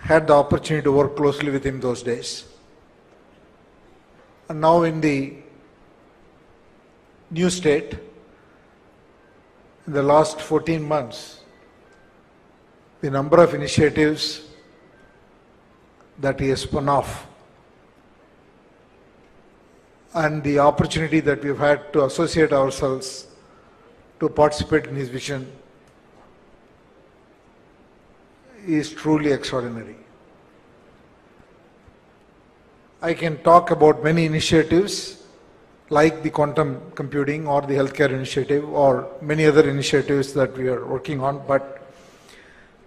had the opportunity to work closely with him those days. And now in the new state, in the last 14 months, the number of initiatives that he has spun off and the opportunity that we've had to associate ourselves to participate in his vision is truly extraordinary. I can talk about many initiatives like the quantum computing or the healthcare initiative or many other initiatives that we are working on, but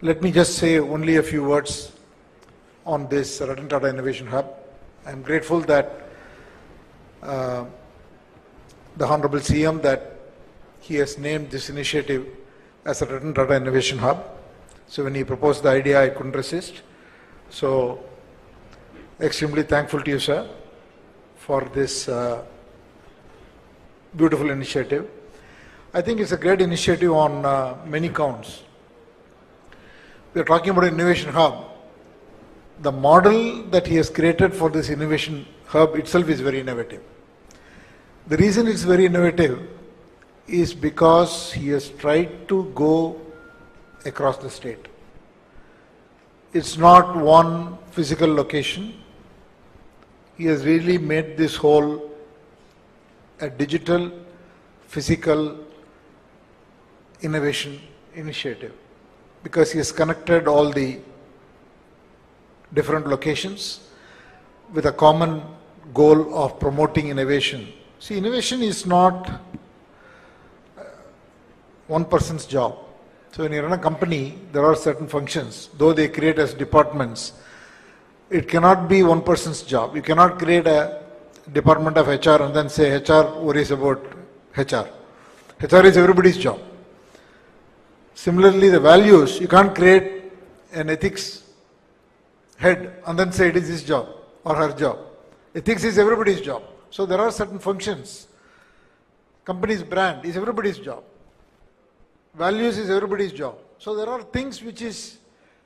let me just say only a few words on this Ratan Tata Innovation Hub. I am grateful that the Honorable CM that he has named this initiative as a Ratan Tata Innovation Hub. So when he proposed the idea, I couldn't resist. So extremely thankful to you, sir, for this beautiful initiative. I think it's a great initiative on many counts. We are talking about an innovation hub. The model that he has created for this innovation hub itself is very innovative. The reason it's very innovative is because he has tried to go across the state. It's not one physical location. He has really made this whole a digital, physical innovation initiative because he has connected all the different locations with a common goal of promoting innovation. See, innovation is not one person's job. So when you run a company, there are certain functions, though they create as departments. It cannot be one person's job. You cannot create a department of HR and then say HR worries about HR. HR is everybody's job. Similarly, the values, you can't create an ethics head and then say it is his job or her job. Ethics is everybody's job. So there are certain functions. Company's brand is everybody's job. Values is everybody's job. So there are things which is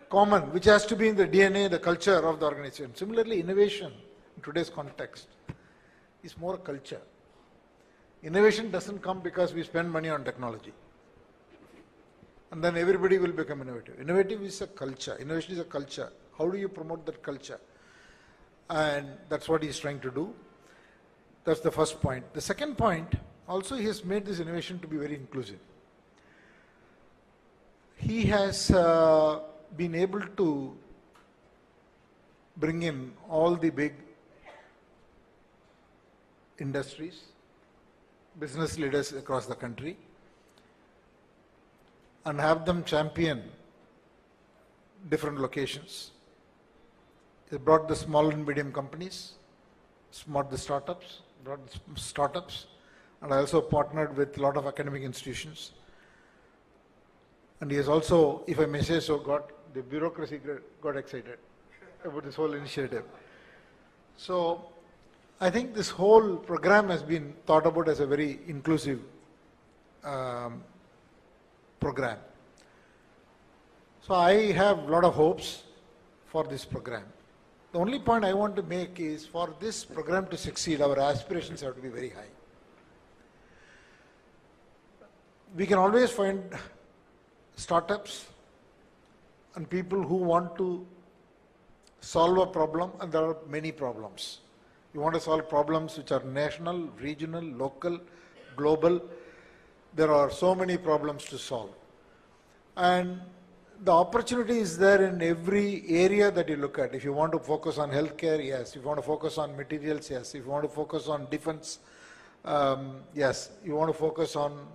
common, which has to be in the DNA, the culture of the organization. Similarly, innovation in today's context is more a culture. Innovation doesn't come because we spend money on technology. And then everybody will become innovative. Innovative is a culture. Innovation is a culture. How do you promote that culture? And that's what he's trying to do. That's the first point. The second point, also he has made this innovation to be very inclusive. He has been able to bring in all the big industries, business leaders across the country, and have them champion different locations. He brought the small and medium companies, brought the startups, and I also partnered with a lot of academic institutions. And he has also, if I may say so, the bureaucracy got excited about this whole initiative. So I think this whole program has been thought about as a very inclusive program. So I have a lot of hopes for this program. The only point I want to make is for this program to succeed, our aspirations have to be very high. We can always find startups and people who want to solve a problem, and there are many problems. You want to solve problems which are national, regional, local, global. There are so many problems to solve. And the opportunity is there in every area that you look at. If you want to focus on healthcare, yes. If you want to focus on materials, yes. If you want to focus on defense, yes. You want to focus on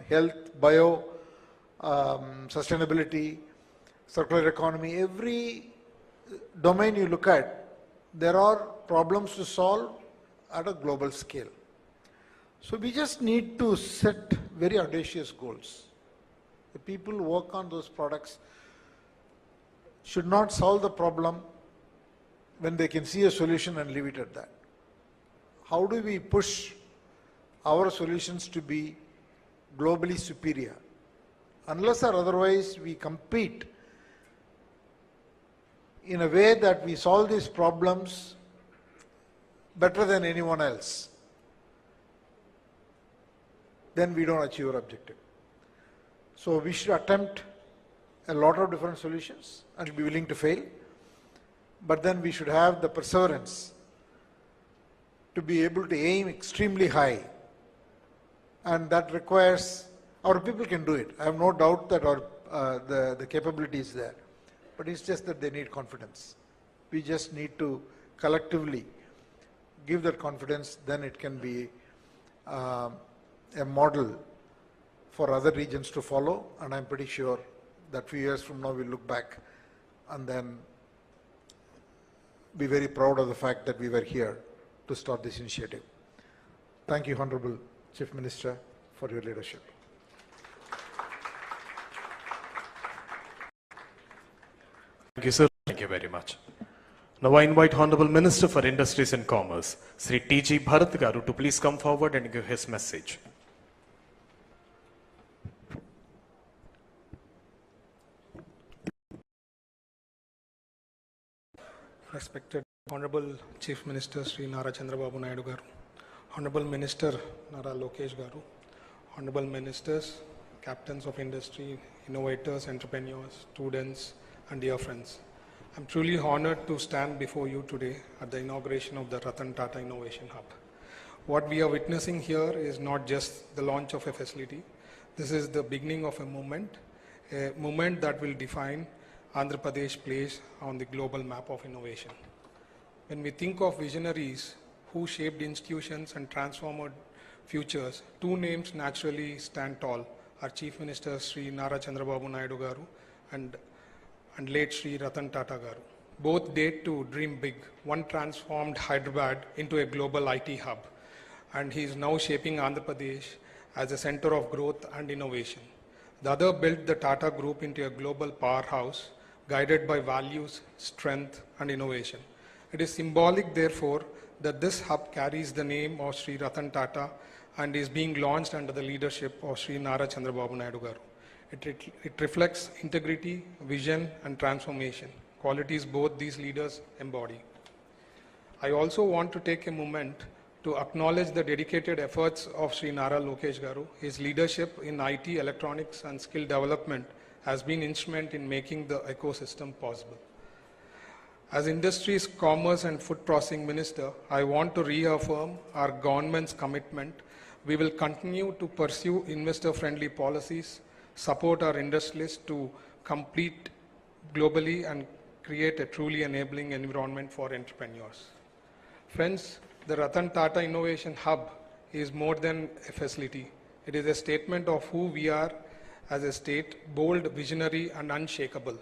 health, bio, sustainability, circular economy. Every domain you look at, there are problems to solve at a global scale. So we just need to set very audacious goals. The people who work on those products should not solve the problem when they can see a solution and leave it at that. How do we push our solutions to be globally superior? Unless or otherwise we compete in a way that we solve these problems better than anyone else, then we don't achieve our objective. So we should attempt a lot of different solutions and be willing to fail, but then we should have the perseverance to be able to aim extremely high, and that requires, our people can do it. I have no doubt that the capability is there, but it's just that they need confidence. We just need to collectively give that confidence, then it can be a model for other regions to follow, and I'm pretty sure that few years from now we'll look back and then be very proud of the fact that we were here to start this initiative. Thank you, Honorable Chief Minister, for your leadership. Thank you, sir. Thank you very much. Now I invite Honorable Minister for Industries and Commerce, Sri T.G. Bharat Garu, to please come forward and give his message. Respected Honorable Chief Minister Sri Nara Chandrababu Inaugurates Ratan, Honorable Minister Nara Lokesh Garu, Honorable Ministers, Captains of Industry, Innovators, Entrepreneurs, Students, and dear friends. I'm truly honored to stand before you today at the inauguration of the Ratan Tata Innovation Hub. What we are witnessing here is not just the launch of a facility. This is the beginning of a movement that will define Andhra Pradesh place on the global map of innovation. When we think of visionaries who shaped institutions and transformed futures, two names naturally stand tall. Our Chief Minister Sri Nara Chandrababu Inaugurates Ratan and late Sri Ratan Tata Garu. Both date to dream big. One transformed Hyderabad into a global IT hub, and he is now shaping Andhra Pradesh as a center of growth and innovation. The other built the Tata Group into a global powerhouse, guided by values, strength, and innovation. It is symbolic, therefore, that this hub carries the name of Sri Ratan Tata and is being launched under the leadership of Sri Nara Chandrababu Inaugurates Ratan. It reflects integrity, vision, and transformation, qualities both these leaders embody. I also want to take a moment to acknowledge the dedicated efforts of Sri Nara Lokesh Garu. His leadership in IT, electronics, and skill development has been instrumental in making the ecosystem possible. As Industries, Commerce, and Food Processing Minister, I want to reaffirm our government's commitment. We will continue to pursue investor-friendly policies, support our industrialists to compete globally, and create a truly enabling environment for entrepreneurs. Friends, the Ratan Tata Innovation Hub is more than a facility. It is a statement of who we are as a state, bold, visionary, and unshakable,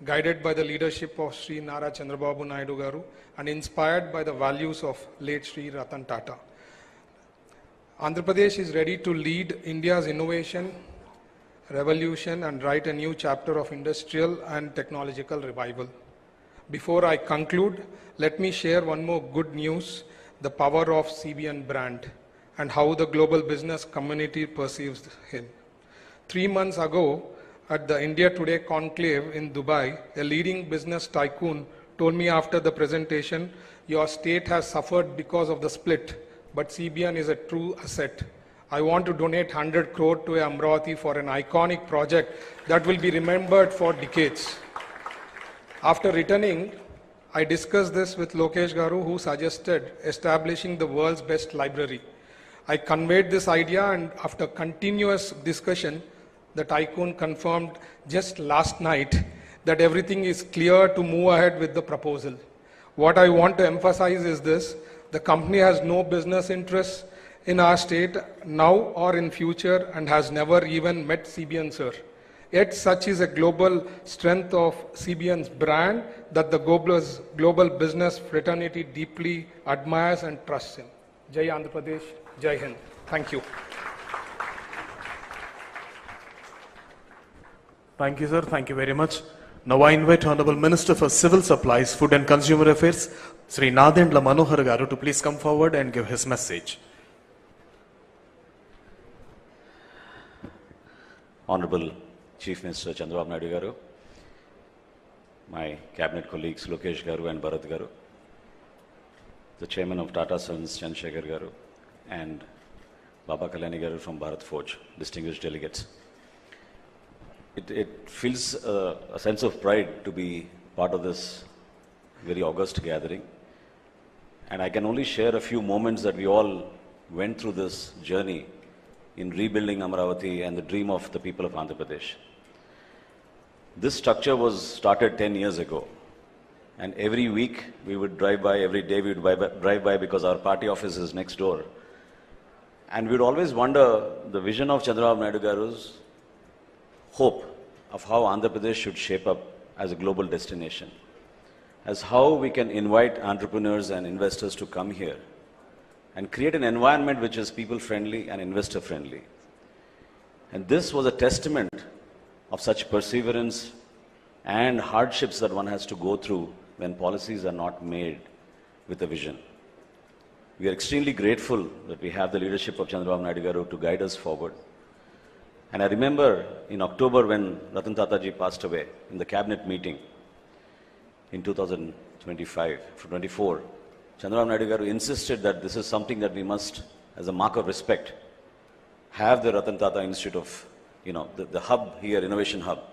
guided by the leadership of Sri Nara Chandrababu Inaugurates Ratan and inspired by the values of late Sri Ratan Tata. Andhra Pradesh is ready to lead India's innovation revolution and write a new chapter of industrial and technological revival. Before I conclude, let me share one more good news, the power of CBN brand and how the global business community perceives him. 3 months ago, at the India Today conclave in Dubai, a leading business tycoon told me after the presentation, your state has suffered because of the split, but CBN is a true asset. I want to donate 100 crore to Amravati for an iconic project that will be remembered for decades. After returning, I discussed this with Lokesh Garu, who suggested establishing the world's best library. I conveyed this idea, and after continuous discussion, the tycoon confirmed just last night that everything is clear to move ahead with the proposal. What I want to emphasize is this: the company has no business interests in our state now or in future and has never even met CBN sir. Yet such is a global strength of CBN's brand that the global business fraternity deeply admires and trusts him. Jai Andhra Pradesh, Jai Hind. Thank you. Thank you, sir. Thank you very much. Now I invite Honorable Minister for Civil Supplies, Food and Consumer Affairs, Sri Nadendla Manohar Garu, to please come forward and give his message. Honorable Chief Minister Chandrababu Naidu Garu, my cabinet colleagues Lokesh Garu and Bharat Garu, the chairman of Tata Sons Chandrasekhar Garu, and Baba Kalyani Garu from Bharat Forge, distinguished delegates. It feels a sense of pride to be part of this very august gathering. And I can only share a few moments that we all went through this journey in rebuilding Amaravati and the dream of the people of Andhra Pradesh. This structure was started 10 years ago. And every week we would drive by, every day we would drive by because our party office is next door. And we would always wonder the vision of Chandrababu Naidu Garu's hope of how Andhra Pradesh should shape up as a global destination, as how we can invite entrepreneurs and investors to come here and create an environment which is people-friendly and investor-friendly. And this was a testament of such perseverance and hardships that one has to go through when policies are not made with a vision. We are extremely grateful that we have the leadership of Chandrababu Naidu Garu to guide us forward. And I remember in October when Ratan Tata ji passed away in the cabinet meeting in 2024, Chandrababu Naidu Garu insisted that this is something that we must, as a mark of respect, have the Ratan Tata Institute of, the hub here, innovation hub.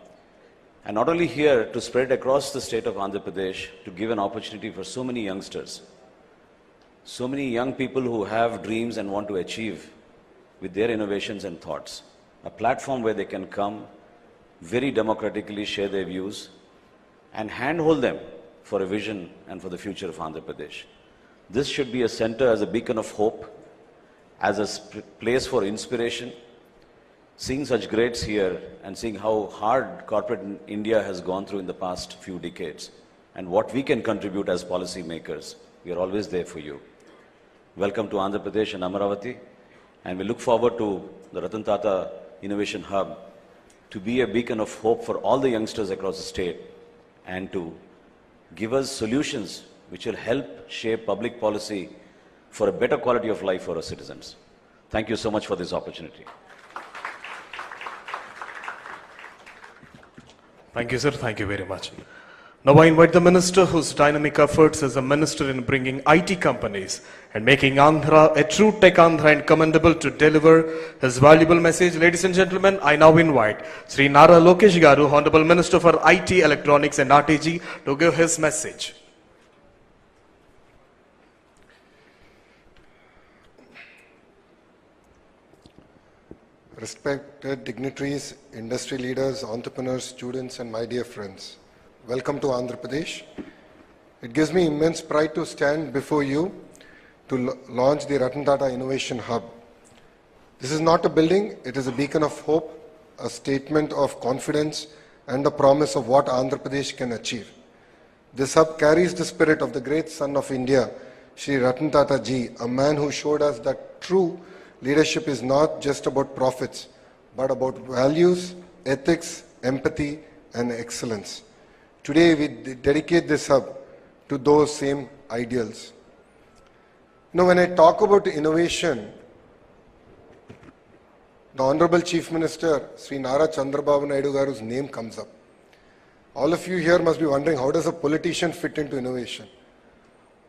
And not only here, to spread across the state of Andhra Pradesh, to give an opportunity for so many youngsters, so many young people who have dreams and want to achieve with their innovations and thoughts. A platform where they can come, very democratically share their views, and handhold them for a vision and for the future of Andhra Pradesh. This should be a center as a beacon of hope, as a place for inspiration. Seeing such greats here and seeing how hard corporate India has gone through in the past few decades and what we can contribute as policy makers, we are always there for you. Welcome to Andhra Pradesh and Amaravati, and we look forward to the Ratan Tata Innovation Hub to be a beacon of hope for all the youngsters across the state and to give us solutions which will help shape public policy for a better quality of life for our citizens. Thank you so much for this opportunity. Thank you, sir. Thank you very much. Now I invite the minister whose dynamic efforts as a minister in bringing IT companies and making Andhra a true tech Andhra and commendable to deliver his valuable message. Ladies and gentlemen, I now invite Sri Nara Lokesh Garu, Honorable Minister for IT, Electronics and RTG, to give his message. Respected dignitaries, industry leaders, entrepreneurs, students, and my dear friends. Welcome to Andhra Pradesh. It gives me immense pride to stand before you to launch the Ratan Tata Innovation Hub. This is not a building, it is a beacon of hope, a statement of confidence, and a promise of what Andhra Pradesh can achieve. This hub carries the spirit of the great son of India, Shri Ratan Tata ji, a man who showed us that true leadership is not just about profits, but about values, ethics, empathy, and excellence. Today, we dedicate this hub to those same ideals. When I talk about innovation, the Honorable Chief Minister, Sri Nara Chandrababu Naidu Garu's name comes up. All of you here must be wondering, how does a politician fit into innovation?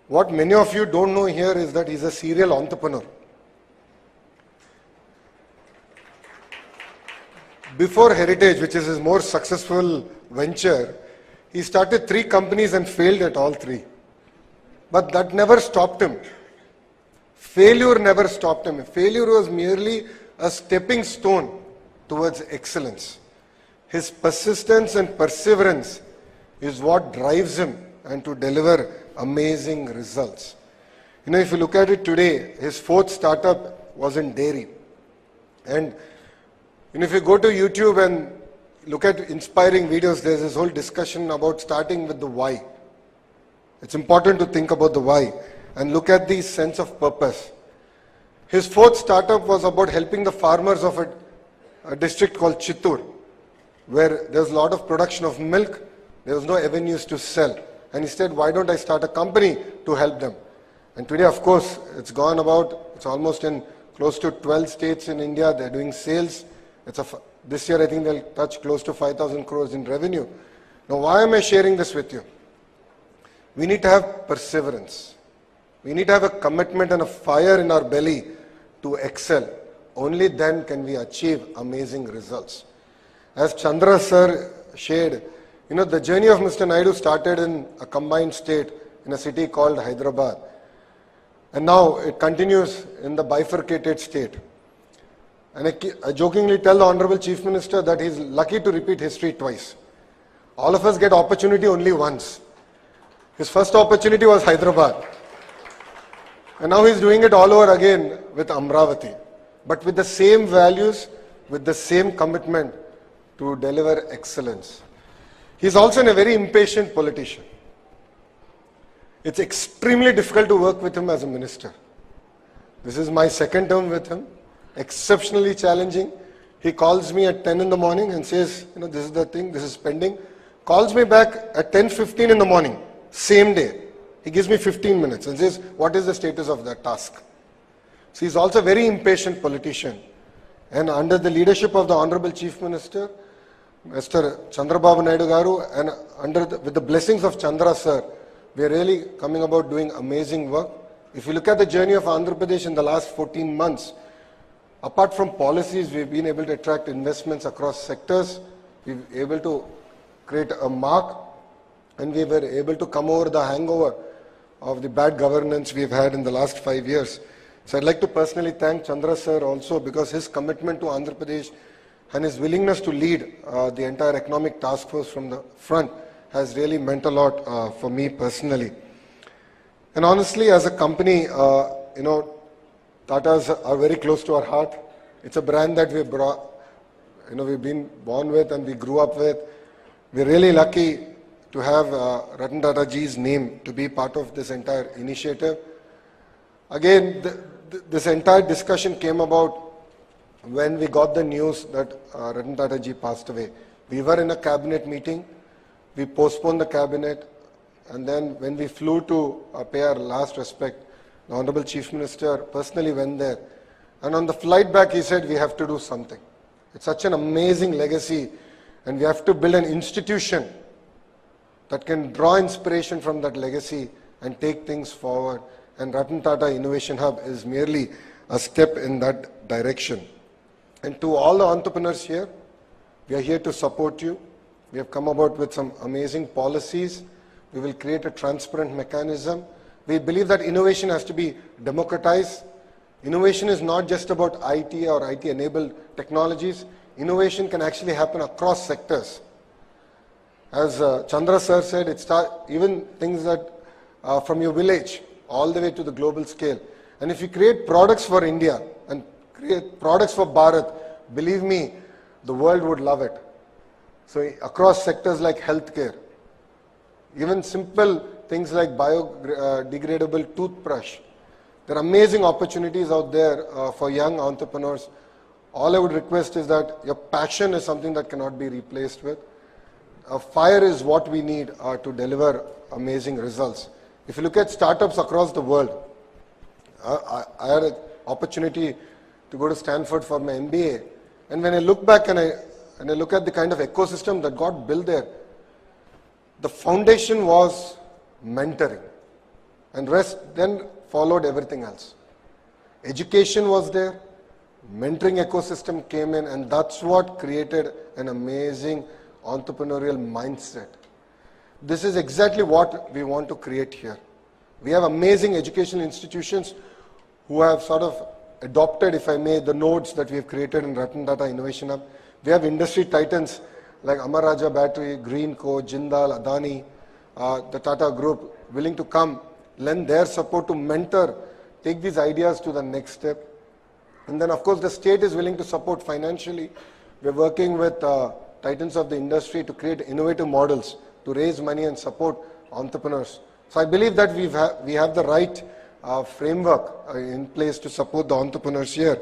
What many of you don't know here is that he's a serial entrepreneur. Before Heritage, which is his more successful venture, he started 3 companies and failed at all 3. But that never stopped him. Failure never stopped him. Failure was merely a stepping stone towards excellence. His persistence and perseverance is what drives him and to deliver amazing results. If you look at it today, his 4th startup was in dairy. And if you go to YouTube and look at inspiring videos, there's this whole discussion about starting with the why. It's important to think about the why and look at the sense of purpose. His 4th startup was about helping the farmers of a district called Chittoor, where there was a lot of production of milk, there was no avenues to sell. And he said, why don't I start a company to help them? And today, of course, it's almost in close to 12 states in India, they're doing sales. This year, I think they'll touch close to 5,000 crores in revenue. Now, why am I sharing this with you? We need to have perseverance. We need to have a commitment and a fire in our belly to excel. Only then can we achieve amazing results. As Chandra sir shared, the journey of Mr. Naidu started in a combined state in a city called Hyderabad. And now it continues in the bifurcated state. And I jokingly tell the Honorable Chief Minister that he's lucky to repeat history twice. All of us get opportunity only once. His first opportunity was Hyderabad. And now he's doing it all over again with Amravati. But with the same values, with the same commitment to deliver excellence. He's also a very impatient politician. It's extremely difficult to work with him as a minister. This is my second term with him. Exceptionally challenging. He calls me at 10 in the morning and says, this is the thing, this is pending. Calls me back at 10:15 in the morning, same day. He gives me 15 minutes and says, what is the status of that task? So he's also a very impatient politician. And under the leadership of the Honorable Chief Minister, Mr. Chandrababu Naidu garu, and with the blessings of Chandra sir, we are really coming about doing amazing work. If you look at the journey of Andhra Pradesh in the last 14 months, apart from policies, we've been able to attract investments across sectors. We've been able to create a mark, and we were able to come over the hangover of the bad governance we've had in the last 5 years. So I'd like to personally thank Chandra sir also, because his commitment to Andhra Pradesh and his willingness to lead the entire economic task force from the front has really meant a lot for me personally. And honestly, as a company, Tatas are very close to our heart. It's a brand that we've been born with and we grew up with. We're really lucky to have Ratan Tata ji's name to be part of this entire initiative. Again, this entire discussion came about when we got the news that Ratan Tata ji passed away. We were in a cabinet meeting. We postponed the cabinet, and then when we flew to pay our last respect, the Honorable Chief Minister personally went there. And on the flight back, he said, we have to do something. It's such an amazing legacy, and we have to build an institution that can draw inspiration from that legacy and take things forward. And Ratan Tata Innovation Hub is merely a step in that direction. And to all the entrepreneurs here, we are here to support you. We have come about with some amazing policies. We will create a transparent mechanism. We believe that innovation has to be democratized. Innovation is not just about IT or IT-enabled technologies. Innovation can actually happen across sectors. As Chandra sir said, even things that from your village all the way to the global scale. And if you create products for India and create products for Bharat, believe me, the world would love it. So across sectors like healthcare, even simple things like biodegradable toothbrush, there are amazing opportunities out there for young entrepreneurs. All I would request is that your passion is something that cannot be replaced with. Fire is what we need to deliver amazing results. If you look at startups across the world, I had an opportunity to go to Stanford for my MBA. And when I look back and I look at the kind of ecosystem that got built there, the foundation was mentoring. And rest then followed everything else. Education was there, mentoring ecosystem came in, and that's what created an amazing entrepreneurial mindset. This is exactly what we want to create here. We have amazing educational institutions who have sort of adopted, if I may, the nodes that we have created in Ratan Tata Innovation Hub. We have industry titans like Amar Raja Battery, Greenco, Jindal, Adani, the Tata Group, willing to come, lend their support to mentor, take these ideas to the next step. And then, of course, the state is willing to support financially. We're working with titans of the industry to create innovative models to raise money and support entrepreneurs. So I believe that we have the right framework in place to support the entrepreneurs here.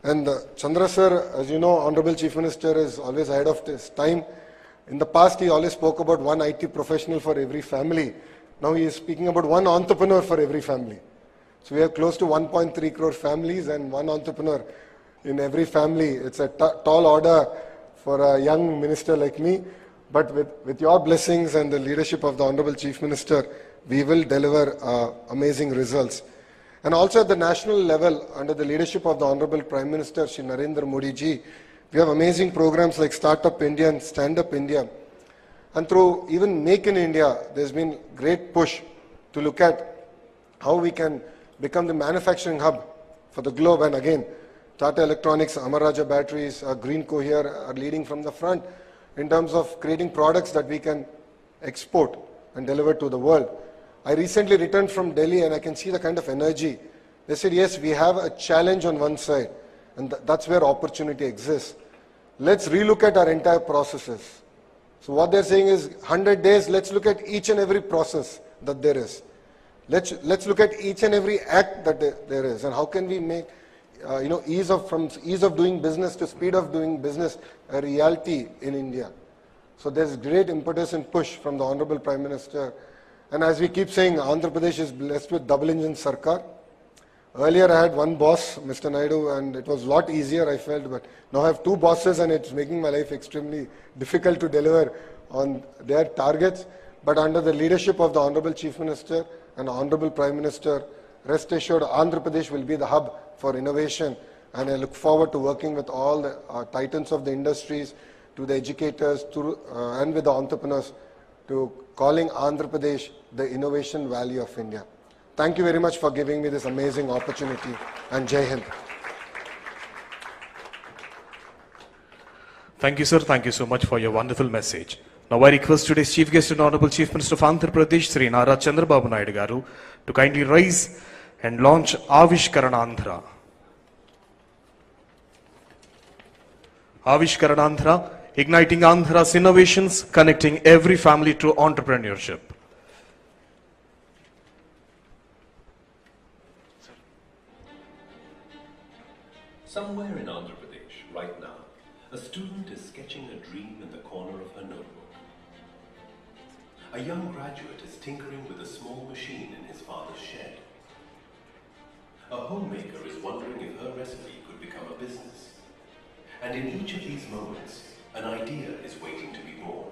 And Chandra sir, as you know, Honorable Chief Minister is always ahead of his time. In the past, he always spoke about one IT professional for every family. Now he is speaking about one entrepreneur for every family. So we have close to 1.3 crore families and one entrepreneur in every family. It's a tall order for a young minister like me. But with your blessings and the leadership of the Honorable Chief Minister, we will deliver amazing results. And also at the national level, under the leadership of the Honorable Prime Minister, Shri Narendra Modi ji, we have amazing programs like Startup India and Stand Up India. And through even Make in India, there's been great push to look at how we can become the manufacturing hub for the globe. And again, Tata Electronics, Amar Raja Batteries, Greenco here are leading from the front in terms of creating products that we can export and deliver to the world. I recently returned from Delhi and I can see the kind of energy. They said, yes, we have a challenge on one side and that's where opportunity exists. Let's relook at our entire processes. So what they're saying is 100 days, let's look at each and every process that there is. Let's look at each and every act that there is and how can we make from ease of doing business to speed of doing business a reality in India. So there's great impetus and push from the Honorable Prime Minister. And as we keep saying, Andhra Pradesh is blessed with double engine Sarkar. Earlier I had one boss, Mr. Naidu, and it was a lot easier I felt, but now I have two bosses and it's making my life extremely difficult to deliver on their targets. But under the leadership of the Honorable Chief Minister and Honorable Prime Minister, rest assured Andhra Pradesh will be the hub for innovation, and I look forward to working with all the titans of the industries, to the educators, and with the entrepreneurs, to calling Andhra Pradesh the innovation valley of India. Thank you very much for giving me this amazing opportunity, and Jai Hind. Thank you, sir. Thank you so much for your wonderful message. Now I request today's Chief Guest and Honorable Chief Minister of Andhra Pradesh, Sri Nara Chandrababu Naidu garu, to kindly rise and launch Avishkaranandhra. Avishkaranandhra, igniting Andhra's innovations, connecting every family to entrepreneurship. Somewhere in Andhra Pradesh, right now, a student is sketching a dream in the corner of her notebook. A young graduate is tinkering with a small machine in his father's shed. A homemaker is wondering if her recipe could become a business. And in each of these moments, an idea is waiting to be born.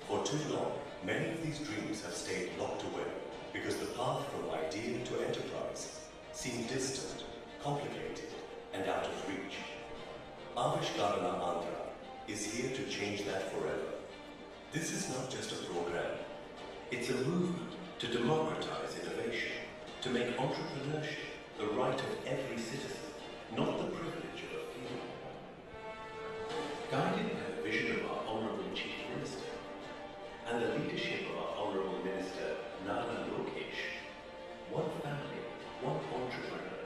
For too long, many of these dreams have stayed locked away because the path from idea to enterprise seemed distant, complicated, and out of reach. Avishkarana Andhra is here to change that forever. This is not just a program. It's a movement to democratize innovation, to make entrepreneurship the right of every citizen, not the privilege of a few. Guided by the vision of our Honourable Chief Minister and the leadership of our Honourable Minister Nara Lokesh, one family, one entrepreneur,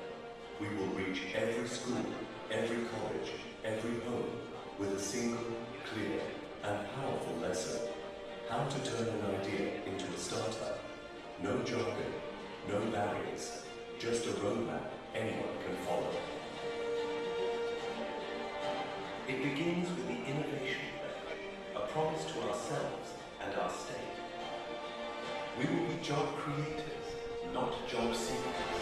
we will reach every school, every college, every home with a single, clear and powerful lesson. How to turn an idea into a startup. No jargon, no barriers, just a roadmap anyone can follow. It begins with the innovation pledge, a promise to ourselves and our state. We will be job creators, not job seekers.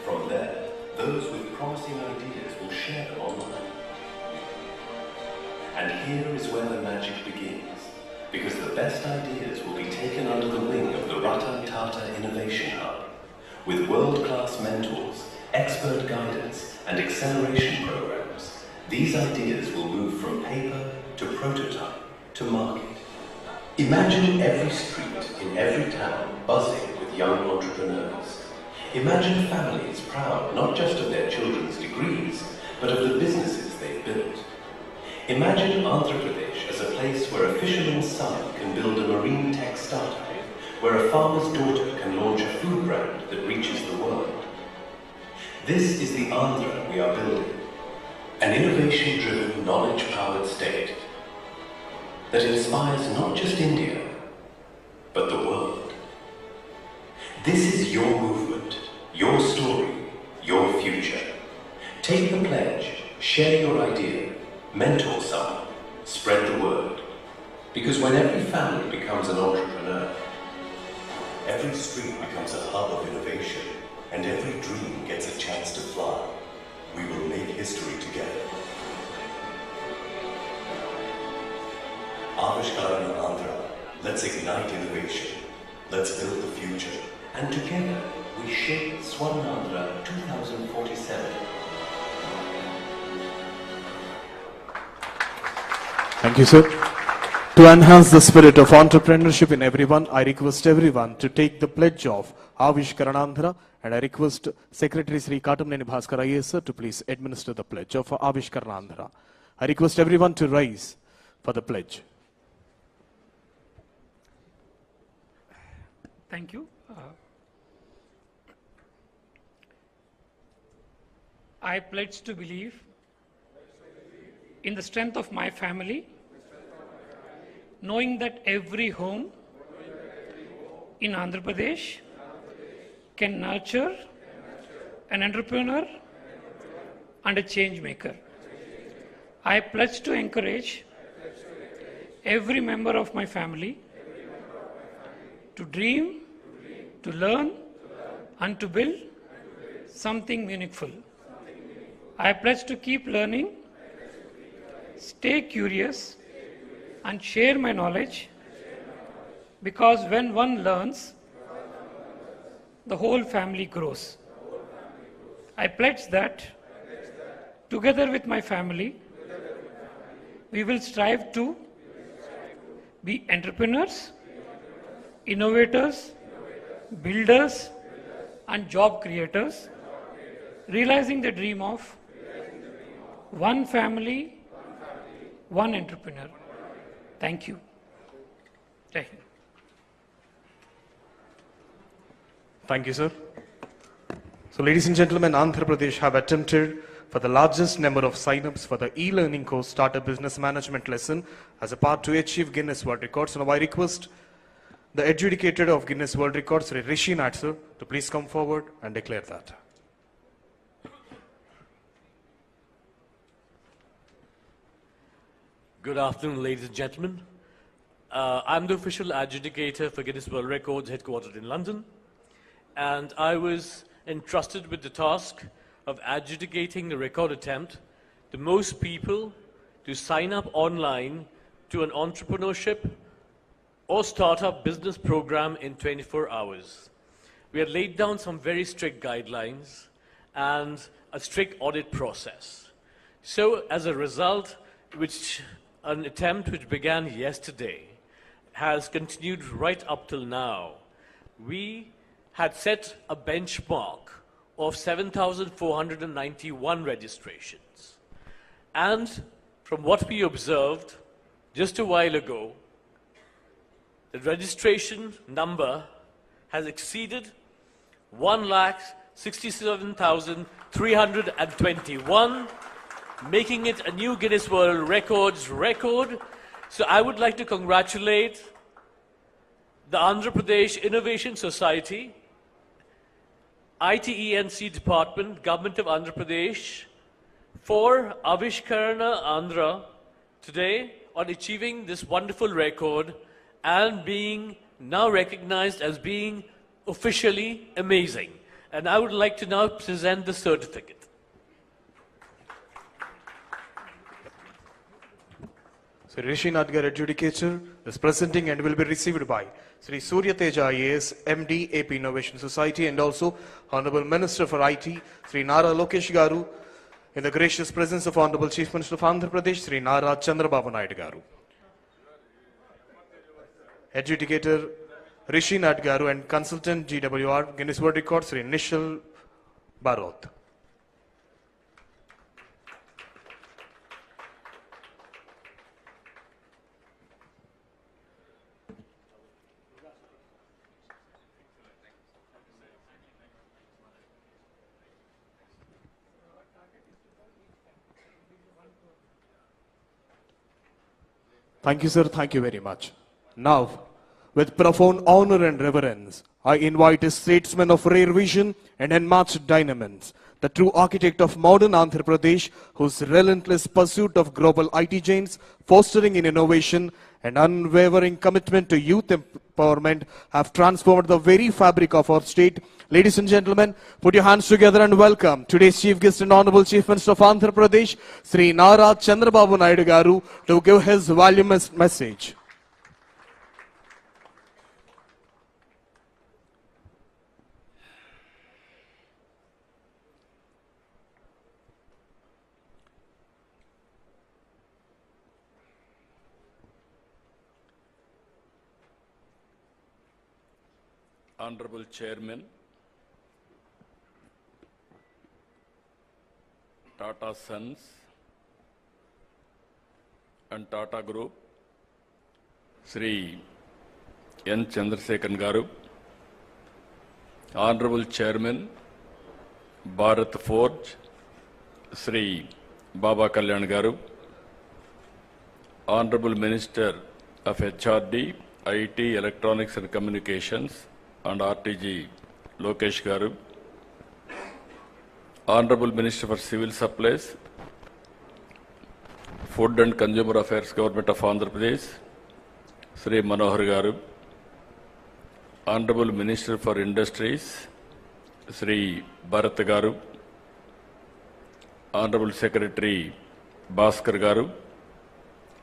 From there, those with promising ideas will share them online. And here is where the magic begins, because the best ideas will be taken under the wing of the Ratan Tata Innovation Hub, with world-class mentors, expert guidance, and acceleration programs. These ideas will move from paper to prototype to market. Imagine every street in every town buzzing with young entrepreneurs. Imagine families proud not just of their children's degrees, but of the businesses they've built. Imagine Andhra Pradesh as a place where a fisherman's son can build a marine tech startup, where a farmer's daughter can launch a food brand that reaches the world. This is the Andhra we are building, an innovation-driven, knowledge-powered state that inspires not just India, but the world. This is your movement, your story, your future. Take the pledge, share your idea, mentor someone, spread the word. Because when every family becomes an entrepreneur, every street becomes a hub of innovation, and every dream gets a chance to fly. We will make history together. Avishkarana Andhra. Let's ignite innovation. Let's build the future. And together, we shape Swarnandhra 2047. Thank you, sir. To enhance the spirit of entrepreneurship in everyone, I request everyone to take the pledge of Avishkaranandhra, and I request Secretary Sri Katamneni Bhaskar IAS sir to please administer the pledge of Avishkaranandhra. I request everyone to rise for the pledge. Thank you. I pledge to believe in the strength of my family, knowing that every home in Andhra Pradesh can nurture an entrepreneur and a change maker. I pledge to encourage every member of my family to dream, to learn, and to build something meaningful. I pledge to keep learning, stay curious, and share my knowledge, because when one learns, the whole family grows. I pledge that together with my family, we will strive to be entrepreneurs, innovators, builders, and job creators, realizing the dream of one family, one entrepreneur. Thank you. Jai Hind. Thank you, sir. So, ladies and gentlemen, Andhra Pradesh have attempted for the largest number of sign-ups for the e-learning course Startup Business Management lesson as a part to achieve Guinness World Records. Now, I request the adjudicator of Guinness World Records, Sri Rishi Nath, sir, to please come forward and declare that. Good afternoon, ladies and gentlemen. I'm the official adjudicator for Guinness World Records headquartered in London, and I was entrusted with the task of adjudicating the record attempt, the most people to sign up online to an entrepreneurship or startup business program in 24 hours. We had laid down some very strict guidelines and a strict audit process. So as a result, an attempt which began yesterday has continued right up till now. We had set a benchmark of 7,491 registrations. And from what we observed just a while ago, the registration number has exceeded 1,67,321, making it a new Guinness World Records record. So I would like to congratulate the Andhra Pradesh Innovation Society, ITENC Department, Government of Andhra Pradesh, for Avishkarana Andhra today on achieving this wonderful record and being now recognized as being officially amazing. And I would like to now present the certificate. So Rishi Nadgar adjudicator is presenting and will be received by Sri Surya Teja IAS, MD, AP Innovation Society, and also Honorable Minister for IT, Sri Nara Lokesh Garu, in the gracious presence of Honorable Chief Minister of Andhra Pradesh, Sri Nara Chandrababu Inaugurates Ratan. Adjudicator Rishi Nadgaru and Consultant GWR, Guinness World Records, Sri Nishal Barot. Thank you, sir. Thank you very much. Now, with profound honor and reverence, I invite a statesman of rare vision and unmatched dynamism, the true architect of modern Andhra Pradesh, whose relentless pursuit of global IT giants, fostering in innovation and unwavering commitment to youth empowerment have transformed the very fabric of our state. Ladies and gentlemen, put your hands together and welcome today's Chief Guest and Honorable Chief Minister of Andhra Pradesh, Sri Nara Chandrababu Naidu Garu, to give his voluminous message. Honorable Chairman, Tata Sons and Tata Group, Sri N. Chandrasekhan Garu, Honorable Chairman, Bharat Forge, Sri Baba Kalyan Garu, Honorable Minister of HRD, IT, Electronics and Communications, and RTG Lokesh Garu, Honorable Minister for Civil Supplies, Food and Consumer Affairs, Government of Andhra Pradesh, Sri Manohar Garu, Honorable Minister for Industries, Sri Bharat Garu, Honorable Secretary Bhaskar Garu,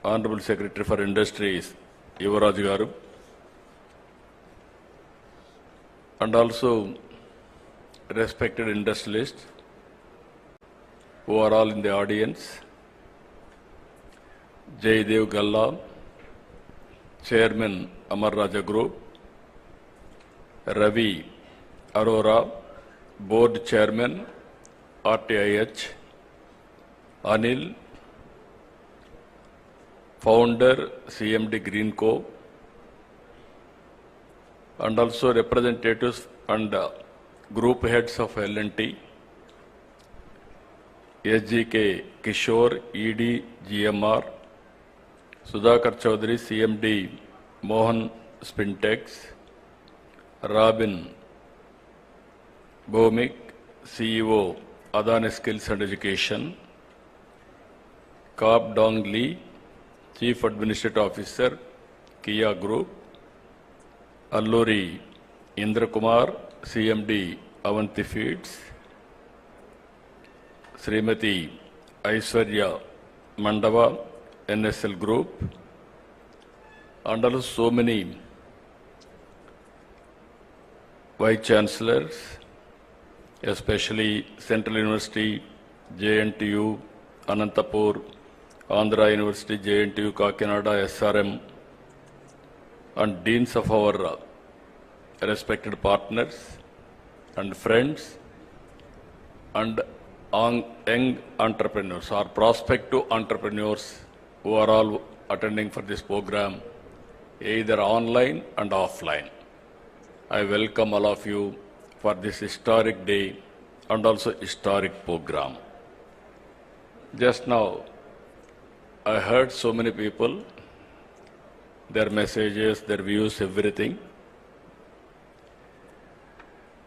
Honorable Secretary for Industries Yuvaraj Garu, and also respected industrialists who are all in the audience. Jaydev Galla, Chairman Amar Raja Group, Ravi Arora, Board Chairman RTIH, Anil, Founder CMD Greenco, and also representatives and group heads of L&T, SGK Kishore, ED GMR, Sudhakar Chaudhary, CMD Mohan Spintex, Robin Bhomik, CEO Adani Skills and Education, Kap Dong Lee, Chief Administrative Officer, Kia Group, Alluri Indra Kumar, CMD Avanti Feeds, Srimati Aishwarya Mandava, NSL Group, and also so many Vice Chancellors, especially Central University, JNTU, Anantapur, Andhra University, JNTU, Kakinada, SRM, and deans of our respected partners and friends and young entrepreneurs or prospective entrepreneurs who are all attending for this program, either online and offline. I welcome all of you for this historic day and also historic program. Just now, I heard so many people, their messages, their views, everything.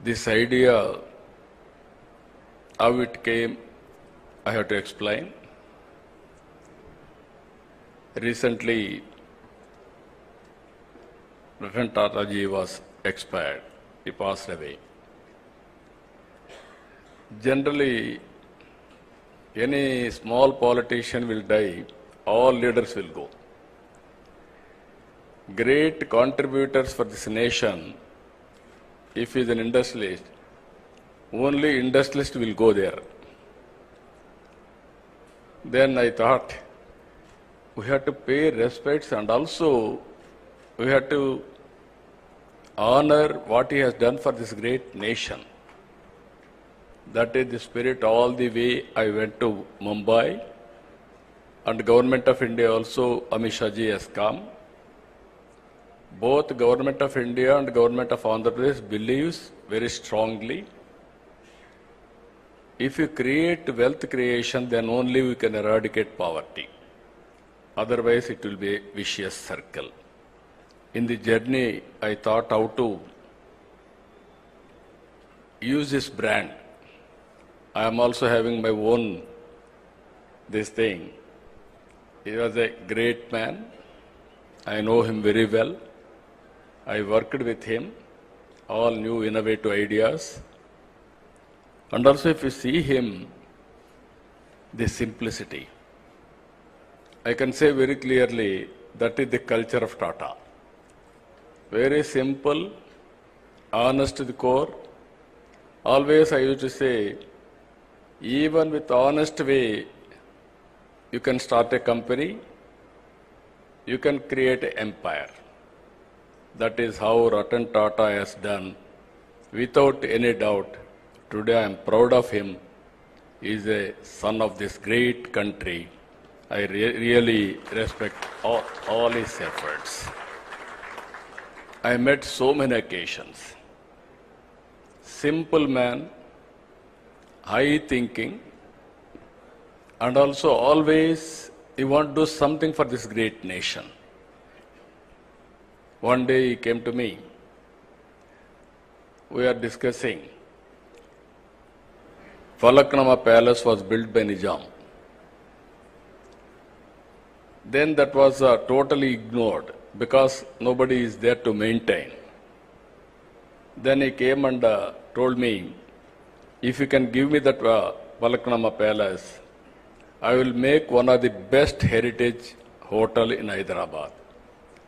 This idea, how it came, I have to explain. Recently, Ratan Tata ji was expired. He passed away. Generally, any small politician will die, all leaders will go. Great contributors for this nation, if he is an industrialist, only industrialist will go there. Then I thought, we have to pay respects and also we have to honor what he has done for this great nation. That is the spirit all the way I went to Mumbai, and Government of India also, Amit Shah ji has come. Both Government of India and Government of Andhra Pradesh believes very strongly, if you create wealth creation, then only we can eradicate poverty. Otherwise, it will be a vicious circle. In the journey, I thought how to use this brand. I am also having my own this thing. He was a great man, I know him very well. I worked with him, all new innovative ideas. And also if you see him, the simplicity. I can say very clearly that is the culture of Tata. Very simple, honest to the core. Always I used to say, even with honest way, you can start a company, you can create an empire. That is how Ratan Tata has done. Without any doubt, today I am proud of him. He is a son of this great country. I really respect all his efforts. I met so many occasions. Simple man, high thinking, and also always he want to do something for this great nation. One day he came to me. We are discussing. Falaknama Palace was built by Nizam. Then that was totally ignored because nobody is there to maintain. Then he came and told me, if you can give me that Falaknama Palace, I will make one of the best heritage hotel in Hyderabad.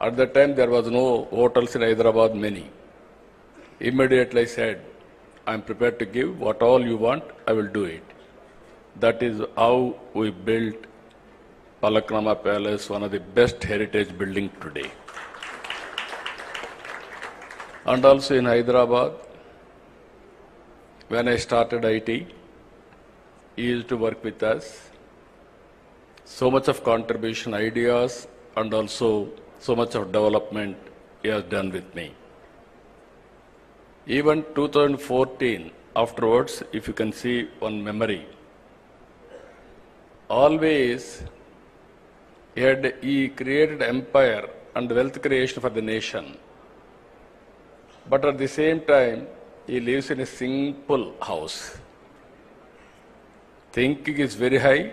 At that time there was no hotels in Hyderabad, many. Immediately I said, I am prepared to give what all you want, I will do it. That is how we built Falaknama Palace, one of the best heritage building today. And also in Hyderabad, when I started IT, he used to work with us. So much of contribution, ideas, and also so much of development he has done with me. Even 2014, afterwards, if you can see one memory, always he created empire and wealth creation for the nation. But at the same time, he lives in a simple house. Thinking is very high,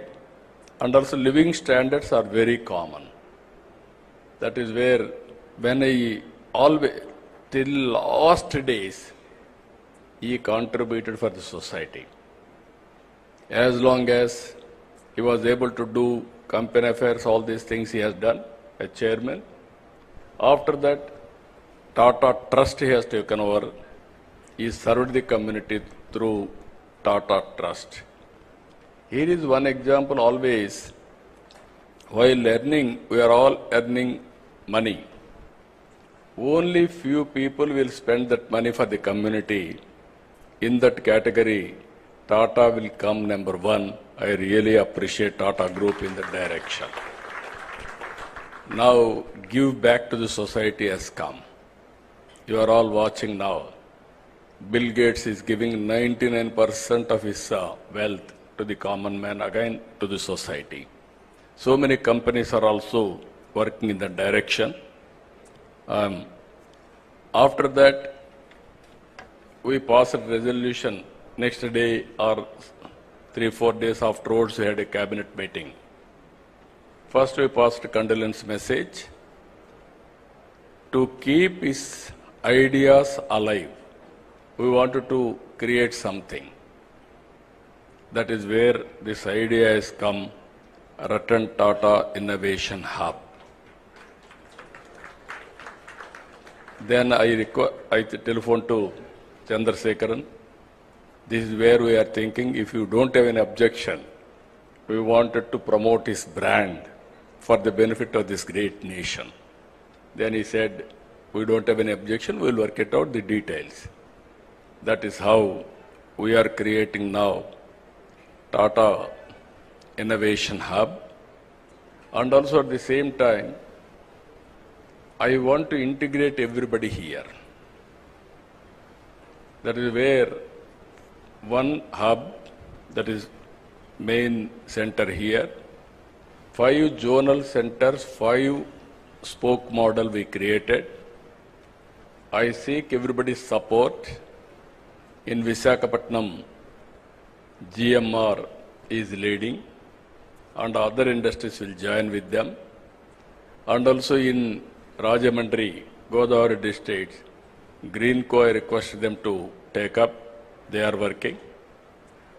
and also living standards are very common. That is where, when he always, till last days, he contributed for the society. As long as he was able to do company affairs, all these things he has done as chairman. After that, Tata Trust he has taken over. He served the community through Tata Trust. Here is one example always. While earning, we are all earning money. Only few people will spend that money for the community. In that category, Tata will come number one. I really appreciate Tata Group in that direction. Now, give back to the society has come. You are all watching now. Bill Gates is giving 99% of his wealth to the common man, again to the society. So many companies are also working in that direction. After that, we passed a resolution. Next day or 3-4 days afterwards, we had a cabinet meeting. First, we passed a condolence message to keep his ideas alive. We wanted to create something. That is where this idea has come, Ratan Tata Innovation Hub. Then I telephoned to Chandrasekaran. This is where we are thinking, if you don't have any objection, we wanted to promote his brand for the benefit of this great nation. Then he said, we don't have any objection, we will work it out, the details. That is how we are creating now Tata Innovation Hub. And also at the same time, I want to integrate everybody here. That is where one hub, that is main center here, 5 zonal centers, 5 spoke model we created. I seek everybody's support. In Visakhapatnam, GMR is leading and other industries will join with them. And also in Rajamandri, Godavari districts, Greenco, I requested them to take up. They are working.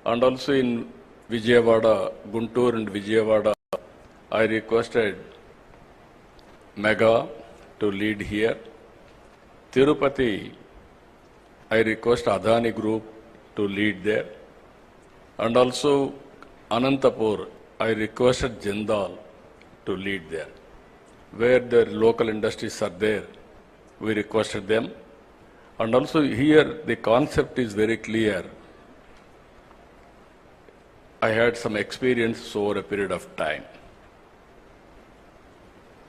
And also in Vijayawada, Guntur and Vijayawada, I requested Mega to lead here. Tirupati, I request Adani Group to lead there. And also Anantapur, I requested Jindal to lead there. Where the local industries are there, we requested them. And also here the concept is very clear. I had some experience over a period of time.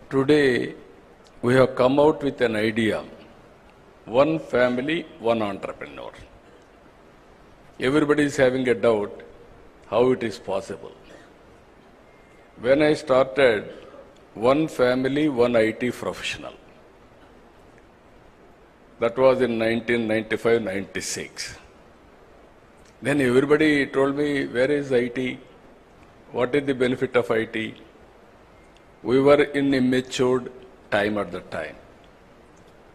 Today, we have come out with an idea. One family, one entrepreneur. Everybody is having a doubt how it is possible. When I started, one family, one IT professional. That was in 1995-96. Then everybody told me, where is IT? What is the benefit of IT? We were in immature time at the time.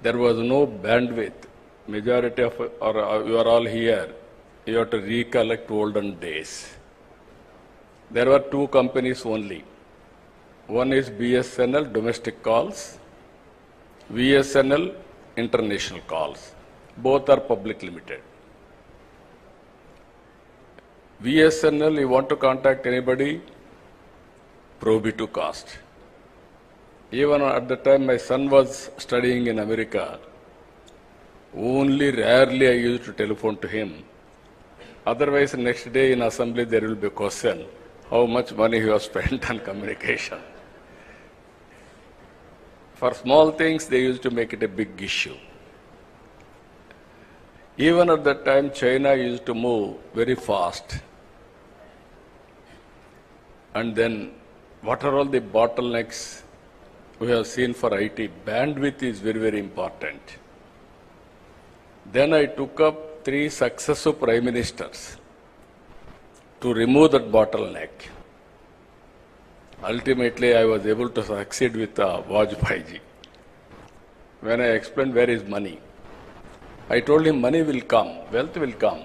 There was no bandwidth. Majority of, or you are all here, you have to recollect olden days. There were two companies only. One is BSNL, domestic calls, VSNL, international calls. Both are public limited. VSNL, you want to contact anybody, prohibitive cost. Even at the time my son was studying in America, only rarely I used to telephone to him. Otherwise, next day in assembly there will be a question, how much money you have spent on communication. For small things, they used to make it a big issue. Even at that time, China used to move very fast. And then, what are all the bottlenecks we have seen for IT? Bandwidth is very, very important. Then I took up 3 successive prime ministers to remove that bottleneck. Ultimately, I was able to succeed with Vajpayee ji. When I explained where is money, I told him money will come, wealth will come.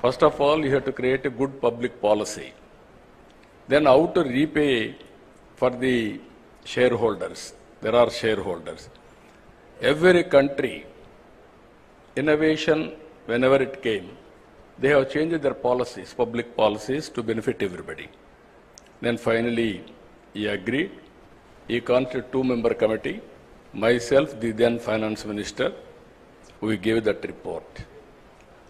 First of all, you have to create a good public policy. Then how to repay for the shareholders. There are shareholders. Every country, innovation, whenever it came, they have changed their policies, public policies, to benefit everybody. Then finally, he agreed. He constituted 2-member committee. Myself, the then finance minister, we gave that report.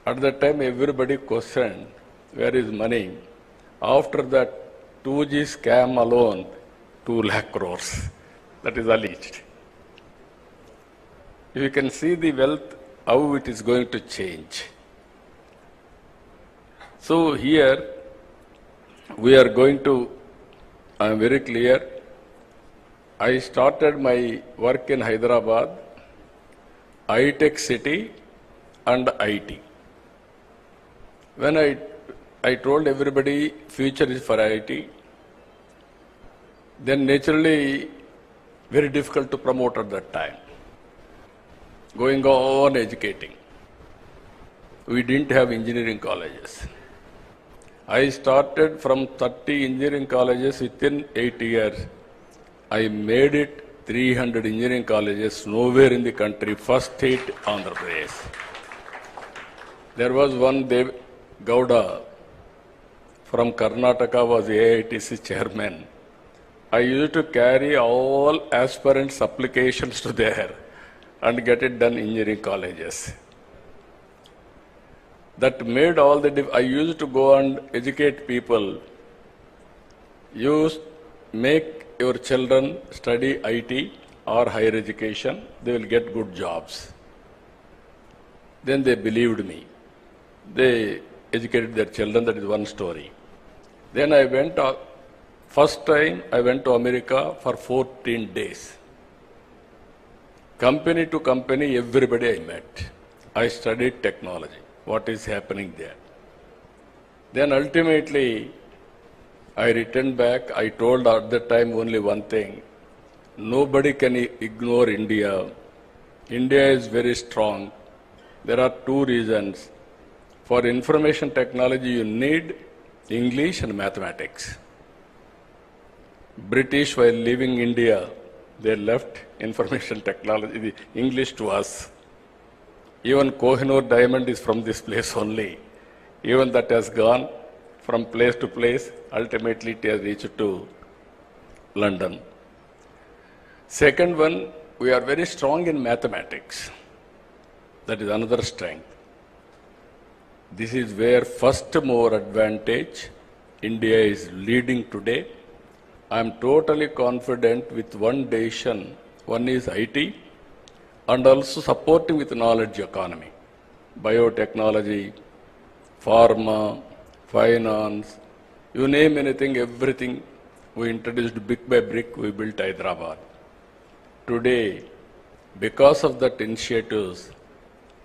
At that time, everybody questioned, where is money? After that 2G scam alone, 2 lakh crores. That is alleged. You can see the wealth, how it is going to change. So here, we are going to, I am very clear, I started my work in Hyderabad, high-tech city and IT. When I told everybody future is for IT, then naturally very difficult to promote at that time. Going on educating. We didn't have engineering colleges. I started from 30 engineering colleges within 8 years. I made it 300 engineering colleges, nowhere in the country, first state, Andhra Pradesh. There was one Dev Gowda from Karnataka was AITC chairman. I used to carry all aspirants' applications to there and get it done in engineering colleges. That made all the I used to go and educate people. Make your children study IT or higher education, they will get good jobs. Then they believed me. They educated their children, that is one story. Then I went, first time I went to America for 14 days. Company to company, everybody I met. I studied technology, what is happening there. Then ultimately, I returned back. I told at that time only one thing. nobody can ignore India. India is very strong. There are two reasons. For information technology, you need English and mathematics. British, while leaving India, they left information technology, the English to us. Even Kohinoor diamond is from this place only. Even that has gone from place to place, ultimately it has reached to London. Second one, we are very strong in mathematics. That is another strength. This is where first mover advantage India is leading today. I am totally confident with one decision. One is IT and also supporting with knowledge economy, biotechnology, pharma, finance, you name anything, everything we introduced brick by brick, we built Hyderabad. Today, because of that initiatives,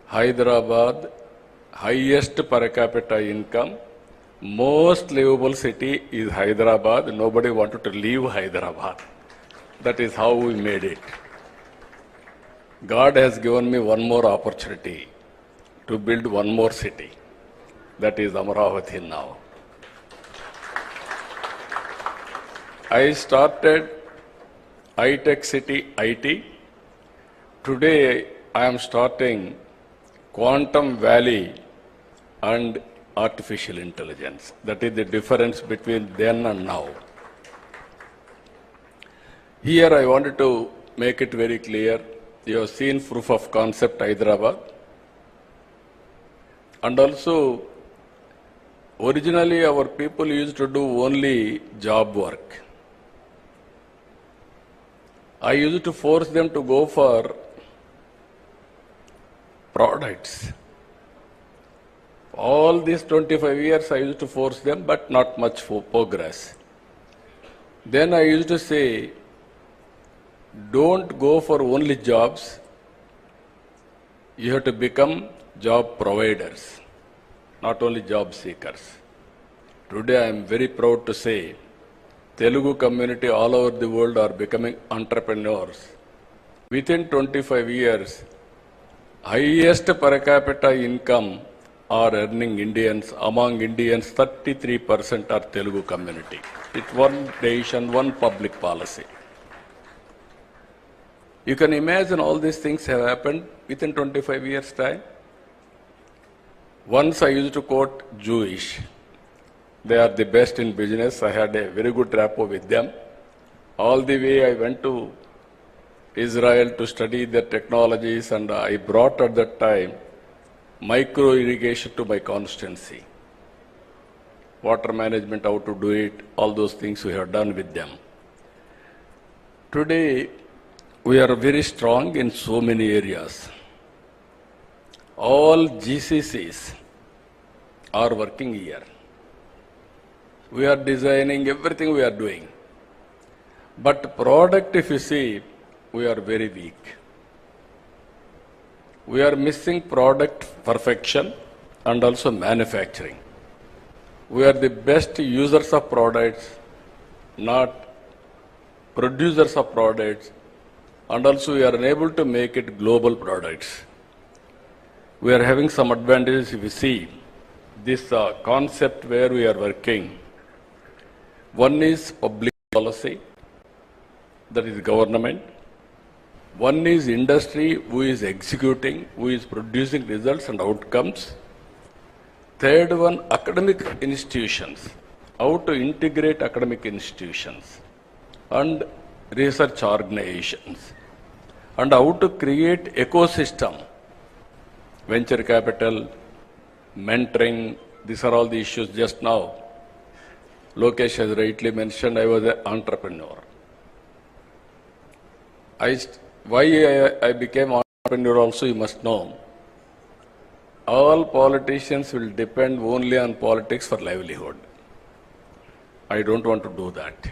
Hyderabad, highest per capita income, most livable city is Hyderabad. Nobody wanted to leave Hyderabad. That is how we made it. God has given me one more opportunity to build one more city. That is Amaravati now. I started high-tech city IT. Today I am starting Quantum Valley and artificial intelligence. That is the difference between then and now. Here I wanted to make it very clear. You have seen proof of concept Hyderabad. And also, originally our people used to do only job work. I used to force them to go for products. All these 25 years I used to force them, but not much for progress. Then I used to say, don't go for only jobs. You have to become job providers, not only job seekers. Today I am very proud to say, Telugu community all over the world are becoming entrepreneurs. Within 25 years, highest per capita income are earning Indians. Among Indians, 33% are Telugu community. It's one decision, one public policy. You can imagine all these things have happened within 25 years' time. Once I used to quote Jewish. They are the best in business. I had a very good rapport with them. All the way I went to Israel to study their technologies, and I brought at that time micro irrigation to my constituency. Water management, how to do it, all those things we have done with them. Today, we are very strong in so many areas. All GCCs are working here. We are designing everything we are doing. But product, if you see, we are very weak. We are missing product perfection and also manufacturing. We are the best users of products, not producers of products, and also we are unable to make it global products. We are having some advantages if you see this concept where we are working. One is public policy, that is government. One is industry, who is executing, who is producing results and outcomes. Third one, academic institutions, how to integrate academic institutions and research organizations, and how to create ecosystem, venture capital, mentoring. These are all the issues. Just now, Lokesh has rightly mentioned, I was an entrepreneur. Why I became entrepreneur also you must know. All politicians will depend only on politics for livelihood. I don't want to do that.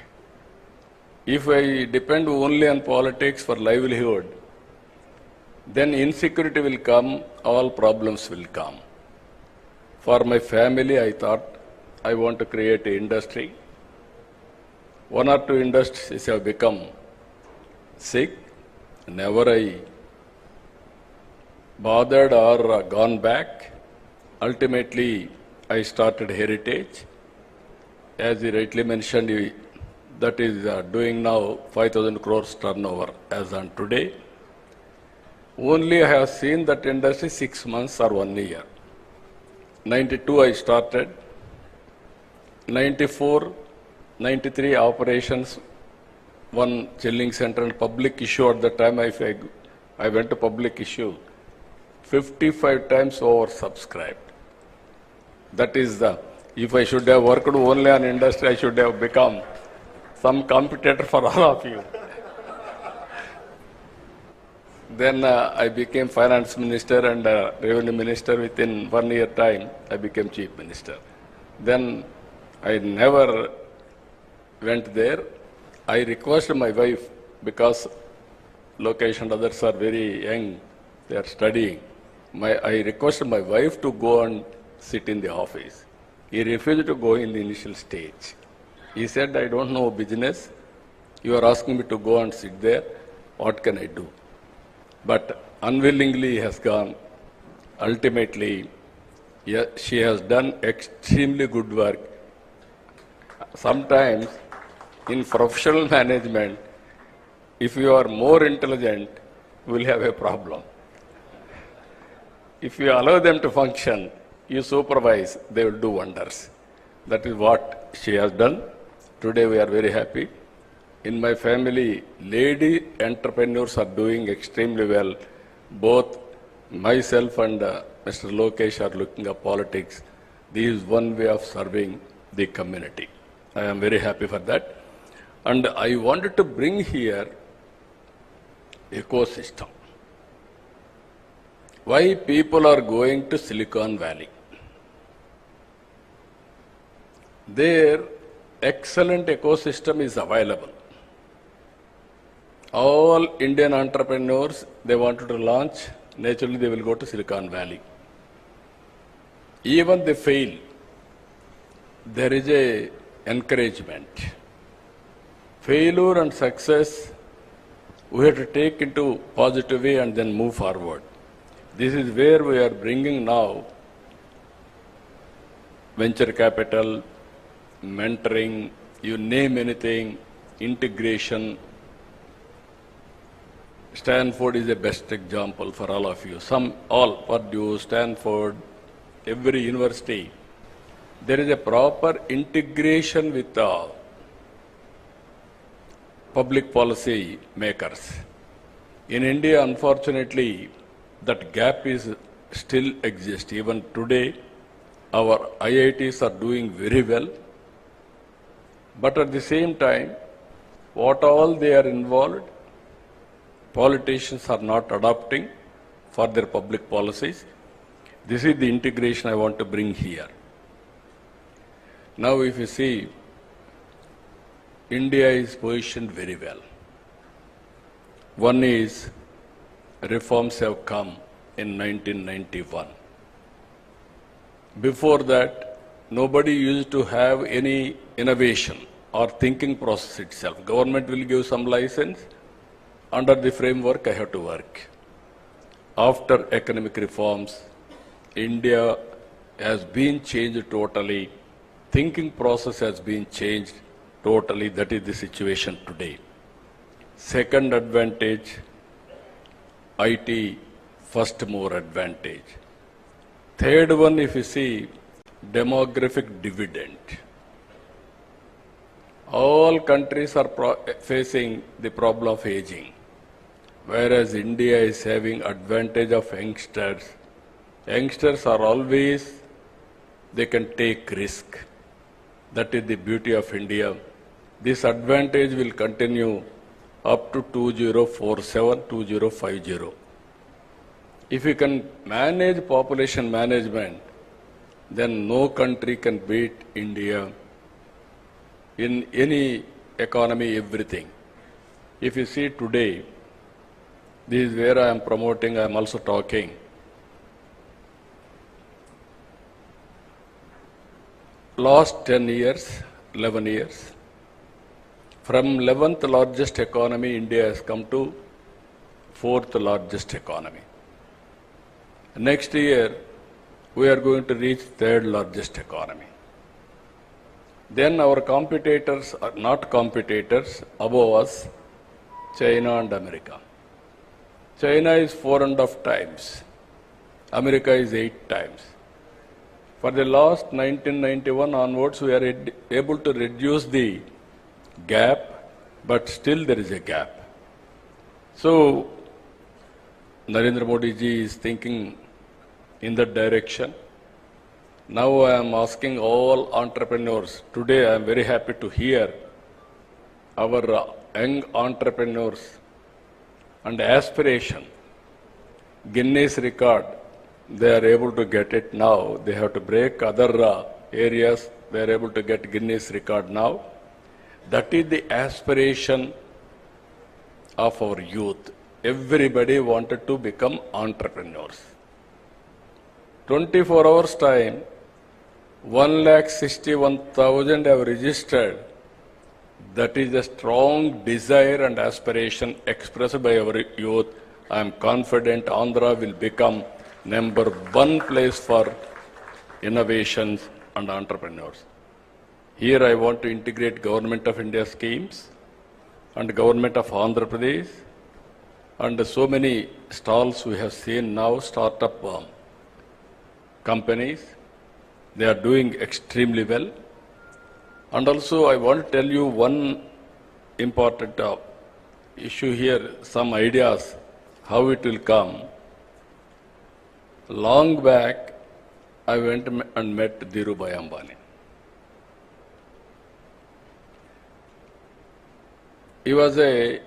If I depend only on politics for livelihood, then insecurity will come, all problems will come. For my family, I thought I want to create an industry. One or two industries have become sick, never I bothered or gone back. Ultimately, I started Heritage. As he rightly mentioned, that is doing now 5,000 crores turnover as on today. Only I have seen that industry 6 months or 1 year. 92 I started. 94, 93 operations, one chilling center and public issue at the time I went to public issue. 55 times oversubscribed. That is if I should have worked only on industry, I should have become some competitor for all of you. Then I became finance minister and revenue minister. Within 1 year time, I became chief minister. Then I never went there. I requested my wife, because Lokesh and others are very young, they are studying. I requested my wife to go and sit in the office. He refused to go in the initial stage. He said, I don't know business. You are asking me to go and sit there. What can I do? But unwillingly he has gone. Ultimately, she has done extremely good work. Sometimes in professional management, if you are more intelligent, you will have a problem. If you allow them to function, you supervise, they will do wonders. That is what she has done. Today we are very happy. In my family, lady entrepreneurs are doing extremely well. Both myself and Mr. Lokesh are looking at politics. This is one way of serving the community. I am very happy for that. And I wanted to bring here ecosystem. Why people are going to Silicon Valley? There, excellent ecosystem is available. All Indian entrepreneurs, they wanted to launch, naturally they will go to Silicon Valley. Even they fail, there is a encouragement. Failure and success, we have to take into positive way and then move forward. This is where we are bringing now venture capital, mentoring, you name anything, integration. Stanford is the best example for all of you. Purdue, Stanford, every university. There is a proper integration with the public policy makers. In India, unfortunately, that gap is still exists. Even today, our IITs are doing very well. But at the same time, what all they are involved, politicians are not adopting for their public policies. This is the integration I want to bring here. Now if you see, India is positioned very well. One is, reforms have come in 1991. Before that, nobody used to have any innovation or thinking process itself. Government will give some license. Under the framework, I have to work. After economic reforms, India has been changed totally. Thinking process has been changed totally. That is the situation today. Second advantage, IT first mover advantage. Third one, if you see, demographic dividend. All countries are facing the problem of aging, whereas India is having advantage of youngsters. Youngsters are always, they can take risk. That is the beauty of India. This advantage will continue up to 2047, 2050. If you can manage population management, then no country can beat India in any economy, everything. If you see today, this is where I am promoting, I am also talking. Last 10 years, 11 years, From 11th largest economy, India has come to 4th largest economy. Next year, we are going to reach 3rd largest economy. Then our competitors are not competitors above us, China and America. China is 4.5 times. America is 8 times. For the last 1991 onwards, we are able to reduce the gap, but still there is a gap. So, Narendra Modi ji is thinking in that direction. Now I am asking all entrepreneurs. Today I am very happy to hear our young entrepreneurs and aspiration. Guinness record, they are able to get it now. They have to break other areas. They are able to get Guinness record now. That is the aspiration of our youth. Everybody wanted to become entrepreneurs. 24 hours time, 161,000 have registered. That is a strong desire and aspiration expressed by our youth. I am confident Andhra will become #1 place for innovations and entrepreneurs. Here I want to integrate Government of India schemes and Government of Andhra Pradesh and so many stalls we have seen now, startup companies. They are doing extremely well. And also I want to tell you one important issue here, some ideas, how it will come. Long back, I went and met Dhirubhai Ambani. He was at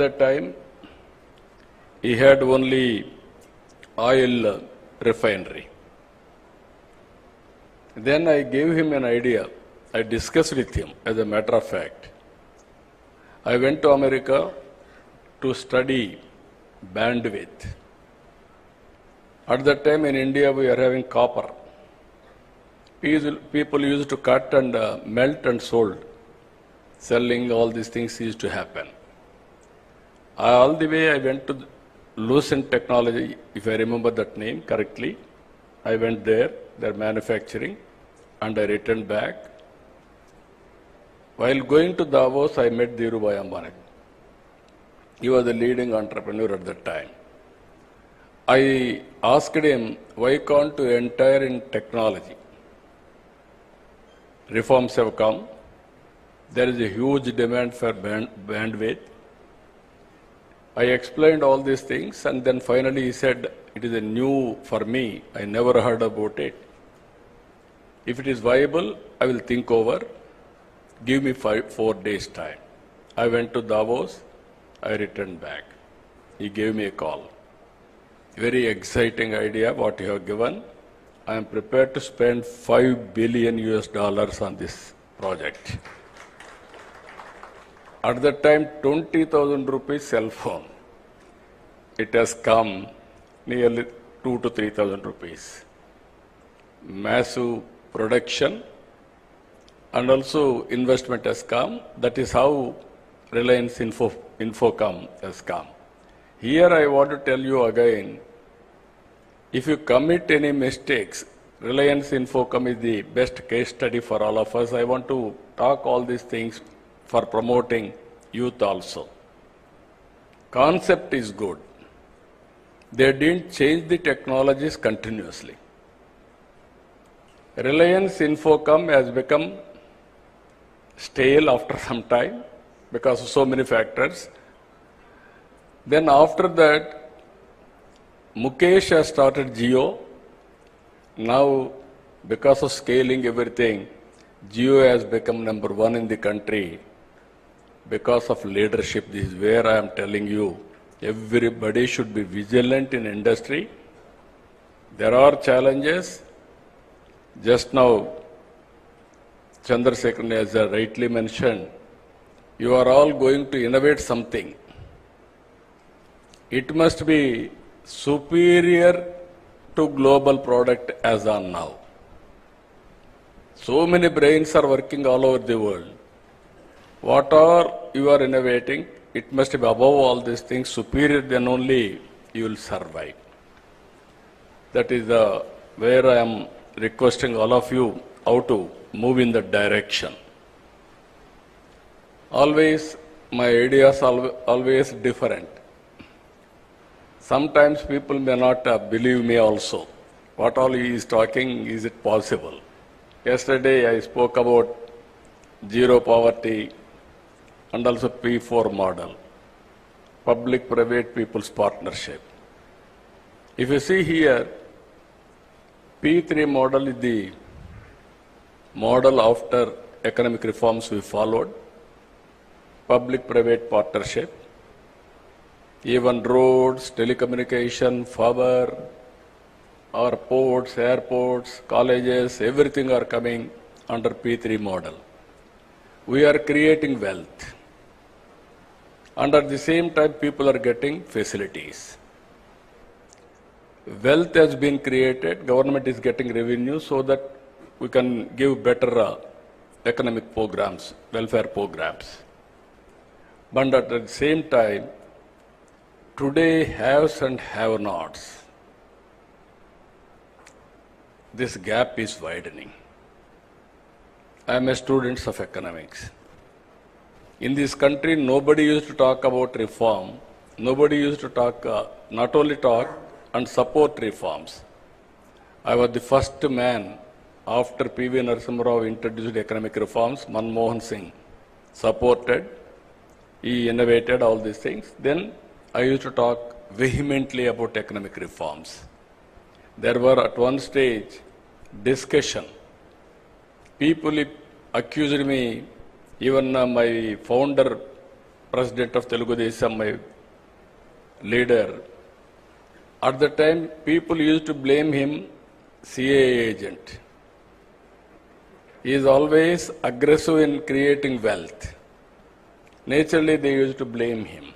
that time, he had only oil refinery. Then I gave him an idea. I discussed with him, as a matter of fact. I went to America to study bandwidth. At that time in India, we are having copper. People used to cut and melt and sold. Selling, all these things used to happen. All the way I went to Lucent Technology, if I remember that name correctly. I went there, their manufacturing, and I returned back. While going to Davos, I met Dhirubhai Ambani. He was the leading entrepreneur at that time. I asked him, why can't you enter in technology? Reforms have come. There is a huge demand for bandwidth. I explained all these things, and then finally he said, it is a new for me. I never heard about it. If it is viable, I will think over. Give me 4 days time. I went to Davos. I returned back. He gave me a call. Very exciting idea what you have given. I am prepared to spend $5 billion on this project. At that time, 20,000 rupees cell phone. It has come nearly 2,000 to 3,000 rupees. Massive production and also investment has come. That is how Reliance Infocom has come. Here I want to tell you again, if you commit any mistakes, Reliance Infocom is the best case study for all of us. I want to talk all these things for promoting youth also. Concept is good. They didn't change the technologies continuously. Reliance Infocom has become stale after some time because of so many factors. Then after that, Mukesh has started Jio. Now, because of scaling everything, Jio has become #1 in the country. Because of leadership, this is where I am telling you, everybody should be vigilant in industry. There are challenges. Just now, Chandrasekhar has rightly mentioned, you are all going to innovate something. It must be superior to global product as on now. So many brains are working all over the world. What are you are innovating? It must be above all these things, superior, then only you will survive. That is where I am requesting all of you how to move in that direction. Always, my ideas are always different. Sometimes people may not believe me also. What all he is talking, is it possible? Yesterday I spoke about zero poverty and also P4 model, public-private people's partnership. If you see here, P3 model is the model after economic reforms we followed, public-private partnership, even roads, telecommunication, power, our ports, airports, colleges, everything are coming under P3 model. We are creating wealth. And at the same time, people are getting facilities. Wealth has been created, government is getting revenue so that we can give better economic programs, welfare programs. But at the same time, today haves and have-nots. This gap is widening. I am a student of economics. In this country, nobody used to talk about reform. Nobody used to talk, not only talk, and support reforms. I was the first man after P.V. Narasimha Rao introduced economic reforms. Manmohan Singh supported. He innovated all these things. Then I used to talk vehemently about economic reforms. There were at one stage discussion. People accused me, even my founder, president of Telugu Desam, my leader. At the time, people used to blame him CAA agent. He is always aggressive in creating wealth. Naturally, they used to blame him.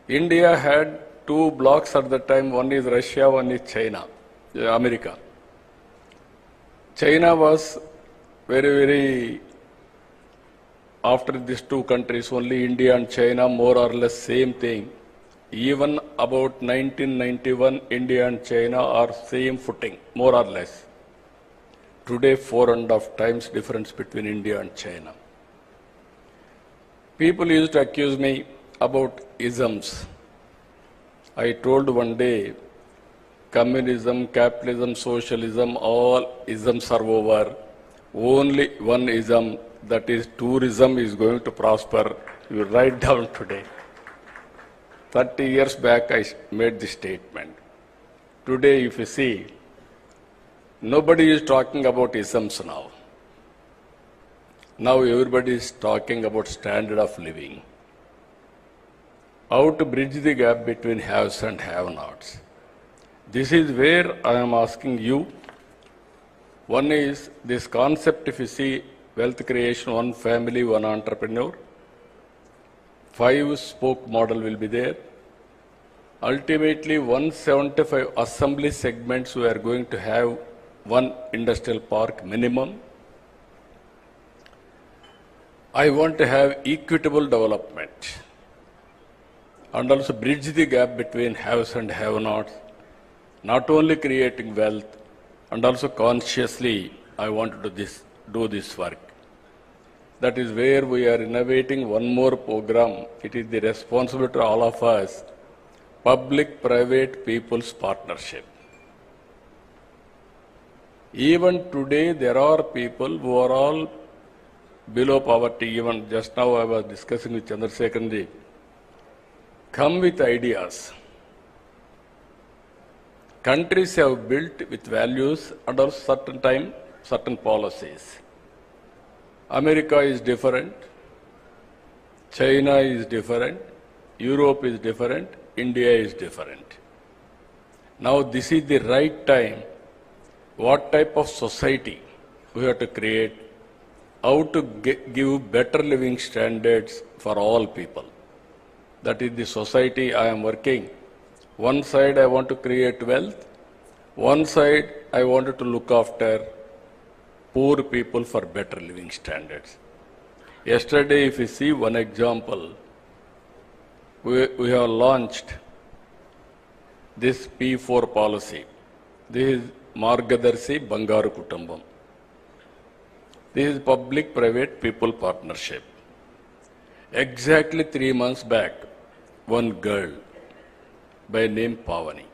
India had two blocks at the time, one is Russia, one is China, America. China was very, after these two countries, only India and China, more or less same thing. Even about 1991, India and China are same footing, more or less. Today, 4.5 times difference between India and China. People used to accuse me about isms. I told one day, communism, capitalism, socialism, all isms are over. Only one ism, that is tourism, is going to prosper. You write down today. 30 years back, I made this statement. Today, if you see, nobody is talking about isms now. Now everybody is talking about standard of living. How to bridge the gap between haves and have-nots. This is where I am asking you. One is this concept, if you see wealth creation, one family, one entrepreneur. 5-spoke model will be there. Ultimately, 175 assembly segments we are going to have one industrial park minimum. I want to have equitable development and also bridge the gap between haves and have-nots, not only creating wealth, and also consciously I want to do this work. That is where we are innovating one more program. It is the responsibility of all of us, public-private people's partnership. Even today, there are people who are all below poverty. Even just now I was discussing with Chandrasekharan, come with ideas. Countries have built with values and also certain time, certain policies. America is different, China is different, Europe is different, India is different. Now this is the right time. What type of society we have to create, how to give better living standards for all people. That is the society I am working. One side I want to create wealth, one side I wanted to look after poor people for better living standards. Yesterday, if you see one example, we have launched this P4 policy. This is Margadarshi Bangaru Kutumbam. This is public-private people partnership. Exactly 3 months back, one girl by name Pavani.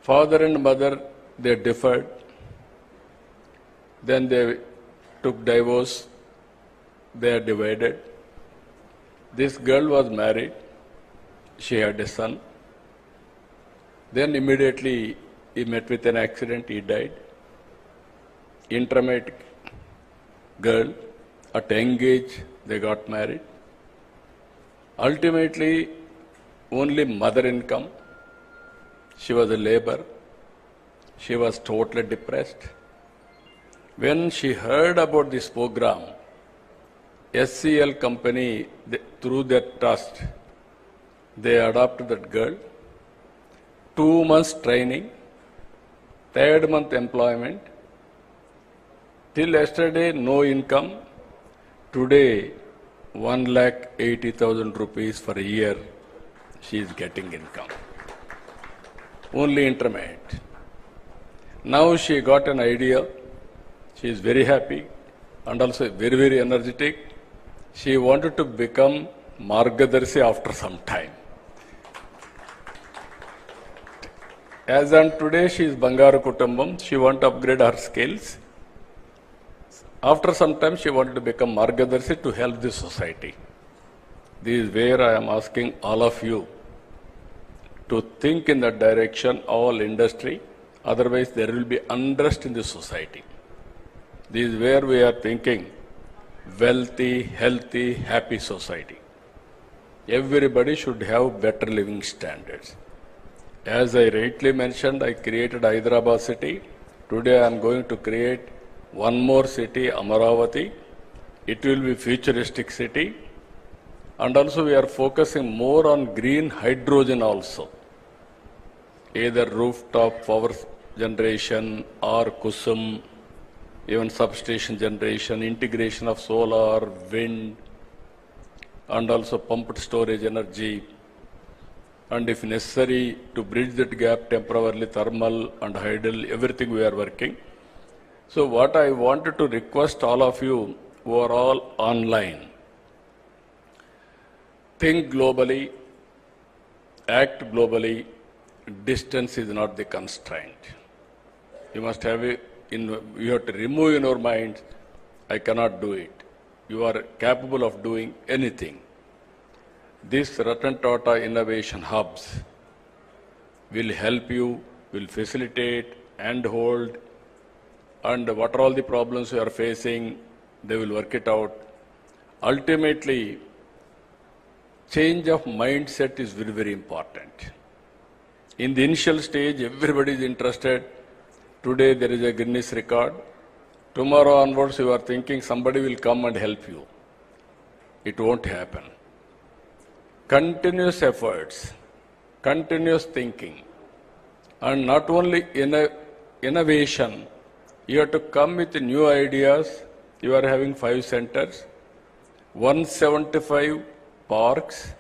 Father and mother, they differed. Then they took divorce. They are divided. This girl was married. She had a son. Then immediately he met with an accident. He died. Intermediate girl, at young age, they got married. Ultimately, only mother income. She was a labor. She was totally depressed. When she heard about this program, SCL company, through their trust, they adopted that girl. 2 months training, 3rd month employment. Till yesterday, no income. Today, 1,80,000 rupees for a year, she is getting income. Only intermediate. Now she got an idea. She is very happy and also very, very energetic. She wanted to become Margadarshi after some time. As on today, she is Bangaru Kutumbam. She wants to upgrade her skills. After some time, she wanted to become Margadarshi to help the society. This is where I am asking all of you to think in that direction, all industry. Otherwise, there will be unrest in the society. This is where we are thinking wealthy, healthy, happy society. Everybody should have better living standards. As I rightly mentioned, I created Hyderabad city. Today I am going to create one more city, Amaravati. It will be futuristic city. And also we are focusing more on green hydrogen also. Either rooftop power generation or kusum, even substation generation, integration of solar, wind, and also pumped storage energy. And if necessary, to bridge that gap temporarily, thermal and hydel, everything we are working. So what I wanted to request all of you who are all online, think globally, act globally. Distance is not the constraint. You must have you have to remove in your mind, I cannot do it. You are capable of doing anything. This Ratan Tata Innovation Hubs will help you, will facilitate and hold, and what are all the problems you are facing, they will work it out. Ultimately, change of mindset is very, very important. In the initial stage, everybody is interested. Today there is a Guinness record. Tomorrow onwards, you are thinking somebody will come and help you. It won't happen. Continuous efforts, continuous thinking, and not only innovation, you have to come with new ideas. You are having 5 centers, 175 parks,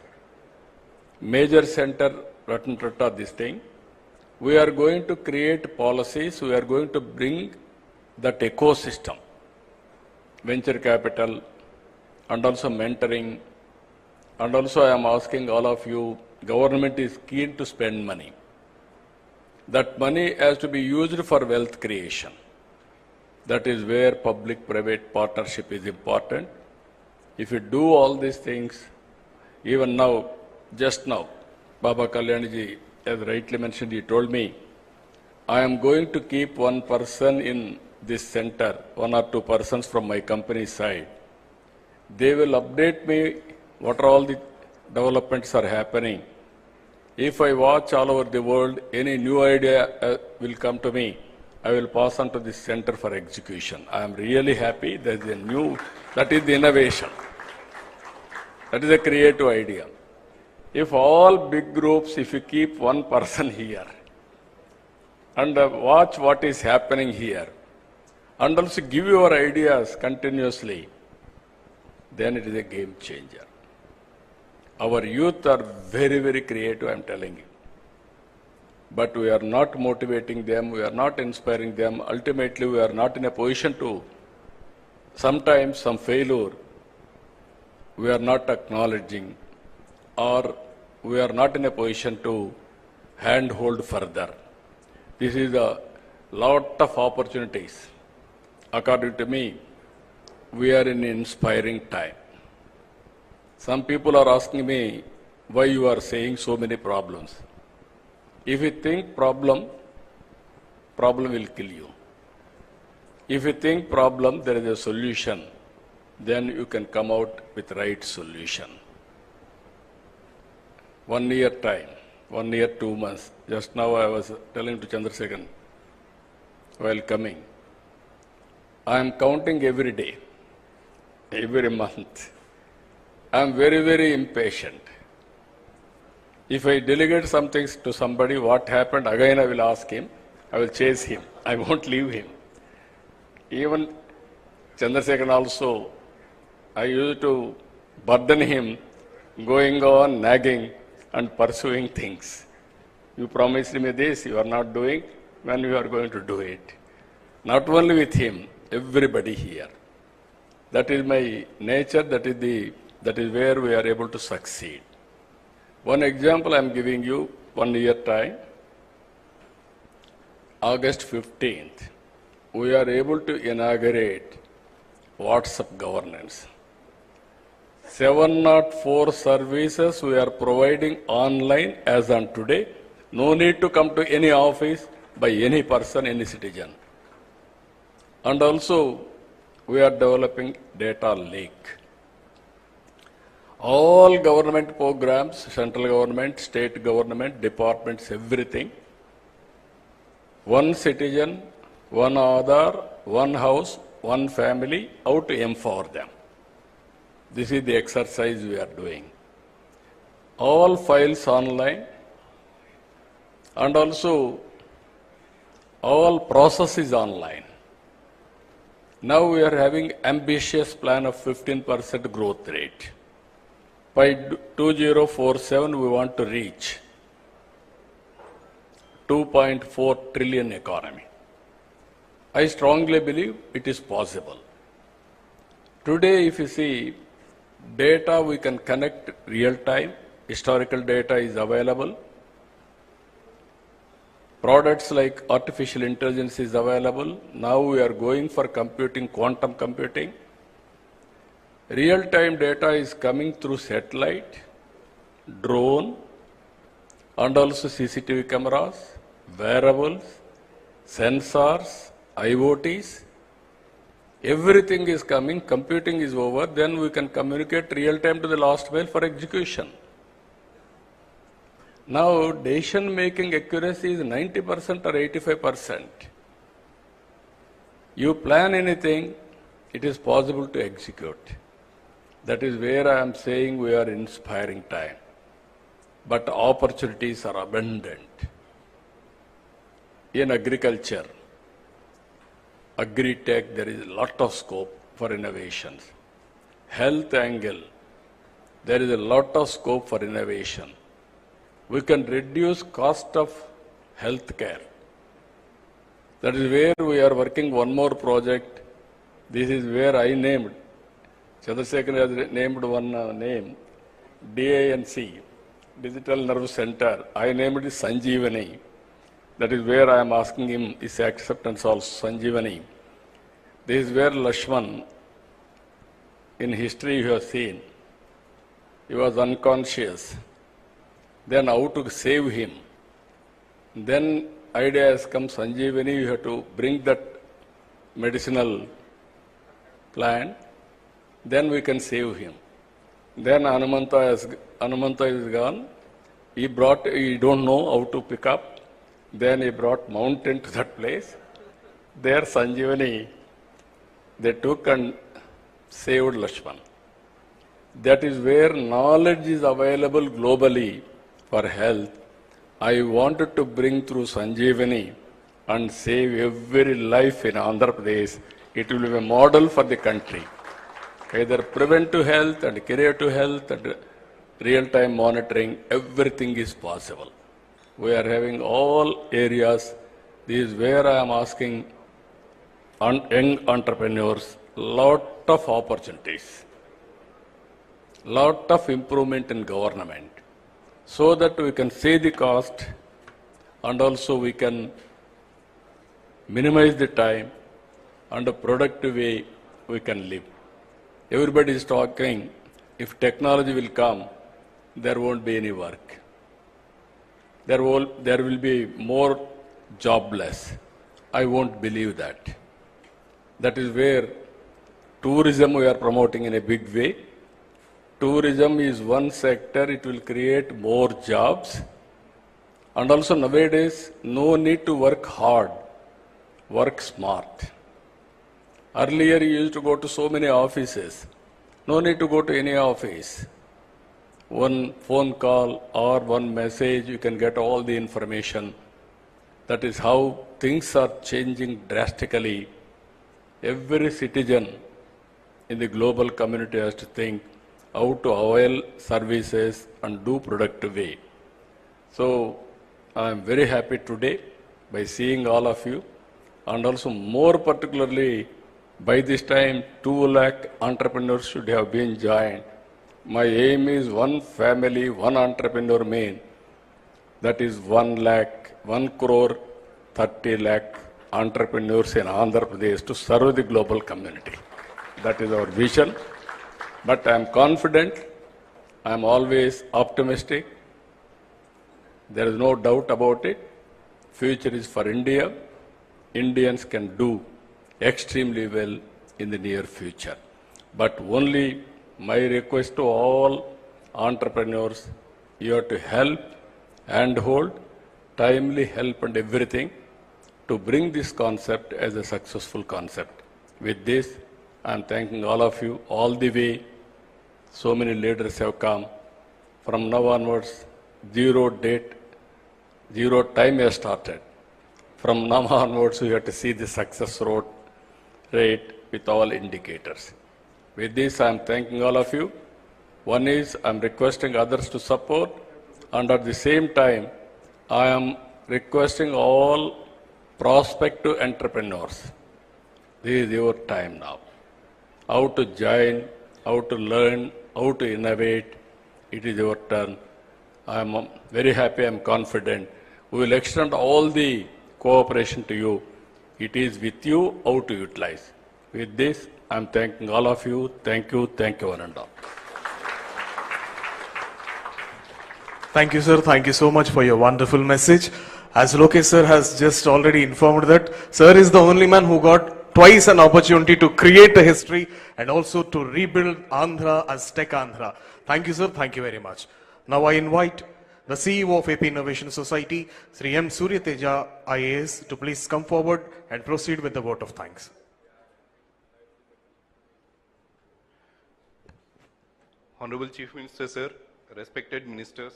major center, Ratan Tata, this thing. We are going to create policies. We are going to bring that ecosystem, venture capital, and also mentoring. And also I am asking all of you, government is keen to spend money. That money has to be used for wealth creation. That is where public-private partnership is important. If you do all these things, even now, just now, Baba Kalyanji, as rightly mentioned, he told me, I am going to keep one person in this center, 1 or 2 persons from my company side. They will update me what are all the developments are happening. If I watch all over the world, any new idea will come to me. I will pass on to this center for execution. I am really happy there is a new, that is the innovation. That is a creative idea. If all big groups, if you keep one person here and watch what is happening here, and also give your ideas continuously, then it is a game changer. Our youth are very, very creative, I am telling you. But we are not motivating them, we are not inspiring them. Ultimately, we are not in a position to, sometimes some failure, we are not acknowledging, or we are not in a position to handhold further. This is a lot of opportunities. According to me, we are in an inspiring time. Some people are asking me why you are saying so many problems. If you think problem will kill you. If you think problem, there is a solution, then you can come out with right solution. 1 year time, 1 year, 2 months. Just now I was telling to Chandrasekhar while coming, I am counting every day, every month. I am very, very impatient. If I delegate some things to somebody, what happened, again I will ask him, I will chase him, I won't leave him. Even Chandrasekhar also, I used to burden him, going on, nagging and pursuing things. You promised me this, you are not doing, when you are going to do it? Not only with him, everybody here. That is my nature, that is where we are able to succeed. One example I am giving you, 1 year time, August 15th, we are able to inaugurate WhatsApp governance. 704 services we are providing online as on today. No need to come to any office by any person, any citizen. And also, we are developing data lake. All government programs, central government, state government, departments, everything. One citizen, one Aadhaar, one house, one family, how to empower them. This is the exercise we are doing. All files online, and also all processes online. Now we are having ambitious plan of 15% growth rate. By 2047, we want to reach 2.4 trillion economy. I strongly believe it is possible. Today, if you see, data we can connect real time, historical data is available. Products like artificial intelligence is available. Now we are going for computing, quantum computing. Real-time data is coming through satellite, drone, and also CCTV cameras, wearables, sensors, IoTs. Everything is coming, computing is over, then we can communicate real-time to the last mile for execution. Now, decision-making accuracy is 90% or 85%. You plan anything, it is possible to execute. That is where I am saying we are inspiring time. But opportunities are abundant. In agriculture, agri-tech, there is a lot of scope for innovations. Health angle, there is a lot of scope for innovation. We can reduce cost of health care. That is where we are working one more project. This is where I named, Chandrasekhar has named one name, DANC, Digital Nerve Center. I named it Sanjeevani. That is where I am asking him his acceptance also, Sanjeevani. This is where Lakshman, in history you have seen, he was unconscious. Then how to save him. Then idea has come, Sanjeevani, you have to bring that medicinal plant, then we can save him. Then Hanumanta is gone. He don't know how to pick up. Then he brought mountain to that place. There Sanjeevani, they took and saved Lakshman. That is where knowledge is available globally for health. I wanted to bring through Sanjeevani and save every life in Andhra Pradesh. It will be a model for the country. Either preventive health and curative health and real-time monitoring, everything is possible. We are having all areas. This is where I am asking young entrepreneurs, lot of opportunities, lot of improvement in government, so that we can save the cost and also we can minimize the time and a productive way we can live. Everybody is talking, if technology will come, there won't be any work. There will be more jobless. I won't believe that. That is where tourism we are promoting in a big way. Tourism is one sector, it will create more jobs. And also nowadays, no need to work hard, work smart. Earlier you used to go to so many offices. No need to go to any office. One phone call or one message, you can get all the information. That is how things are changing drastically. Every citizen in the global community has to think how to avail services and do productive way. So I am very happy today by seeing all of you, and also more particularly by this time 2 lakh entrepreneurs should have been joined. My aim is one family, one entrepreneur main. That is 1 crore 30 lakh entrepreneurs in Andhra Pradesh to serve the global community. That is our vision. But I am confident, I am always optimistic. There is no doubt about it. Future is for India. Indians can do extremely well in the near future. But only my request to all entrepreneurs, you have to help and hold, timely help and everything to bring this concept as a successful concept. With this, I am thanking all of you all the way. So many leaders have come. From now onwards, zero date, zero time has started. From now onwards, we have to see the success rate with all indicators. With this, I am thanking all of you. One is, I am requesting others to support, and at the same time, I am requesting all prospective entrepreneurs. This is your time now. How to join, how to learn, how to innovate, it is your turn. I am very happy, I am confident. We will extend all the cooperation to you. It is with you how to utilize. With this, I am thanking all of you. Thank you, one and all. Thank you, sir. Thank you so much for your wonderful message. As Lokesh sir has just already informed that, sir is the only man who got twice an opportunity to create a history and also to rebuild Andhra as Tech Andhra. Thank you, sir. Thank you very much. Now I invite the CEO of AP Innovation Society, Sri M. Suryateja IAS, to please come forward and proceed with the vote of thanks. Honorable Chief Minister, sir, respected ministers,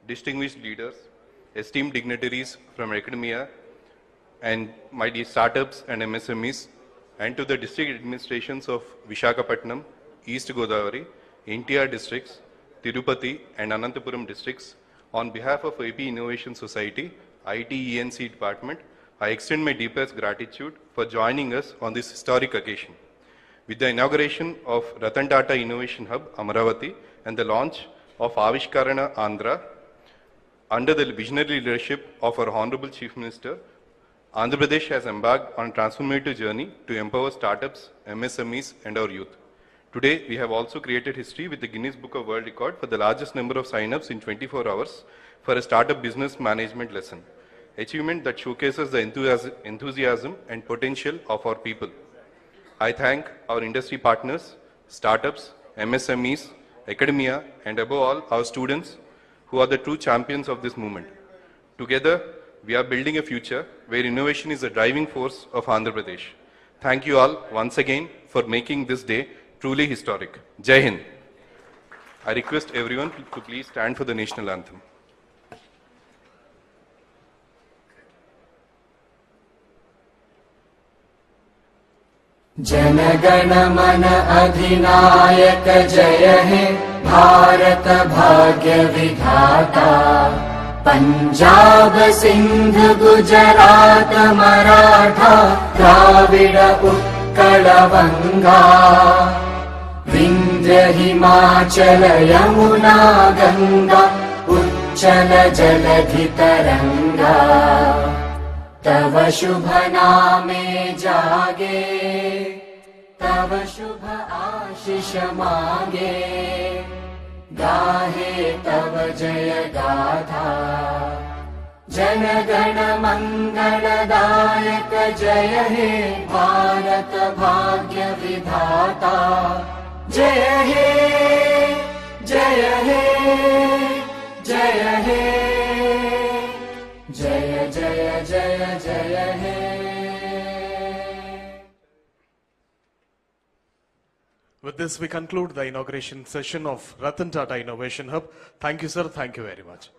distinguished leaders, esteemed dignitaries from academia, and my dear startups and MSMEs, and to the district administrations of Visakhapatnam, East Godavari, NTR districts, Tirupati, and Anantapuram districts, on behalf of AP Innovation Society, ITENC department, I extend my deepest gratitude for joining us on this historic occasion. With the inauguration of Ratan Tata Innovation Hub, Amaravati, and the launch of Avishkarana Andhra, under the visionary leadership of our Honorable Chief Minister, Andhra Pradesh has embarked on a transformative journey to empower startups, MSMEs, and our youth. Today, we have also created history with the Guinness Book of World Record for the largest number of sign-ups in 24 hours for a startup business management lesson, achievement that showcases the enthusiasm and potential of our people. I thank our industry partners, startups, MSMEs, academia, and above all, our students who are the true champions of this movement. Together, we are building a future where innovation is the driving force of Andhra Pradesh. Thank you all once again for making this day truly historic. Jai Hind. I request everyone to please stand for the national anthem. जनगण मन अधिनायक जय हे भारत भाग्य विधाता। पंजाब सिंध गुजरात मराठा द्राविड उत्कल बंगा। विंध्य हिमाचल यमुना गंगा उच्चल जलधि तरंगा। तव शुभ नामे जागे तव शुभ आशीष मागे। गाहे तव जय गाथा जनगण मंगलदायक जय हे भारत भाग्य विधाता। जय हे जय हे जय हे जय जय जय जय हे। With this, we conclude the inauguration session of Ratan Tata Innovation Hub. Thank you, sir. Thank you very much.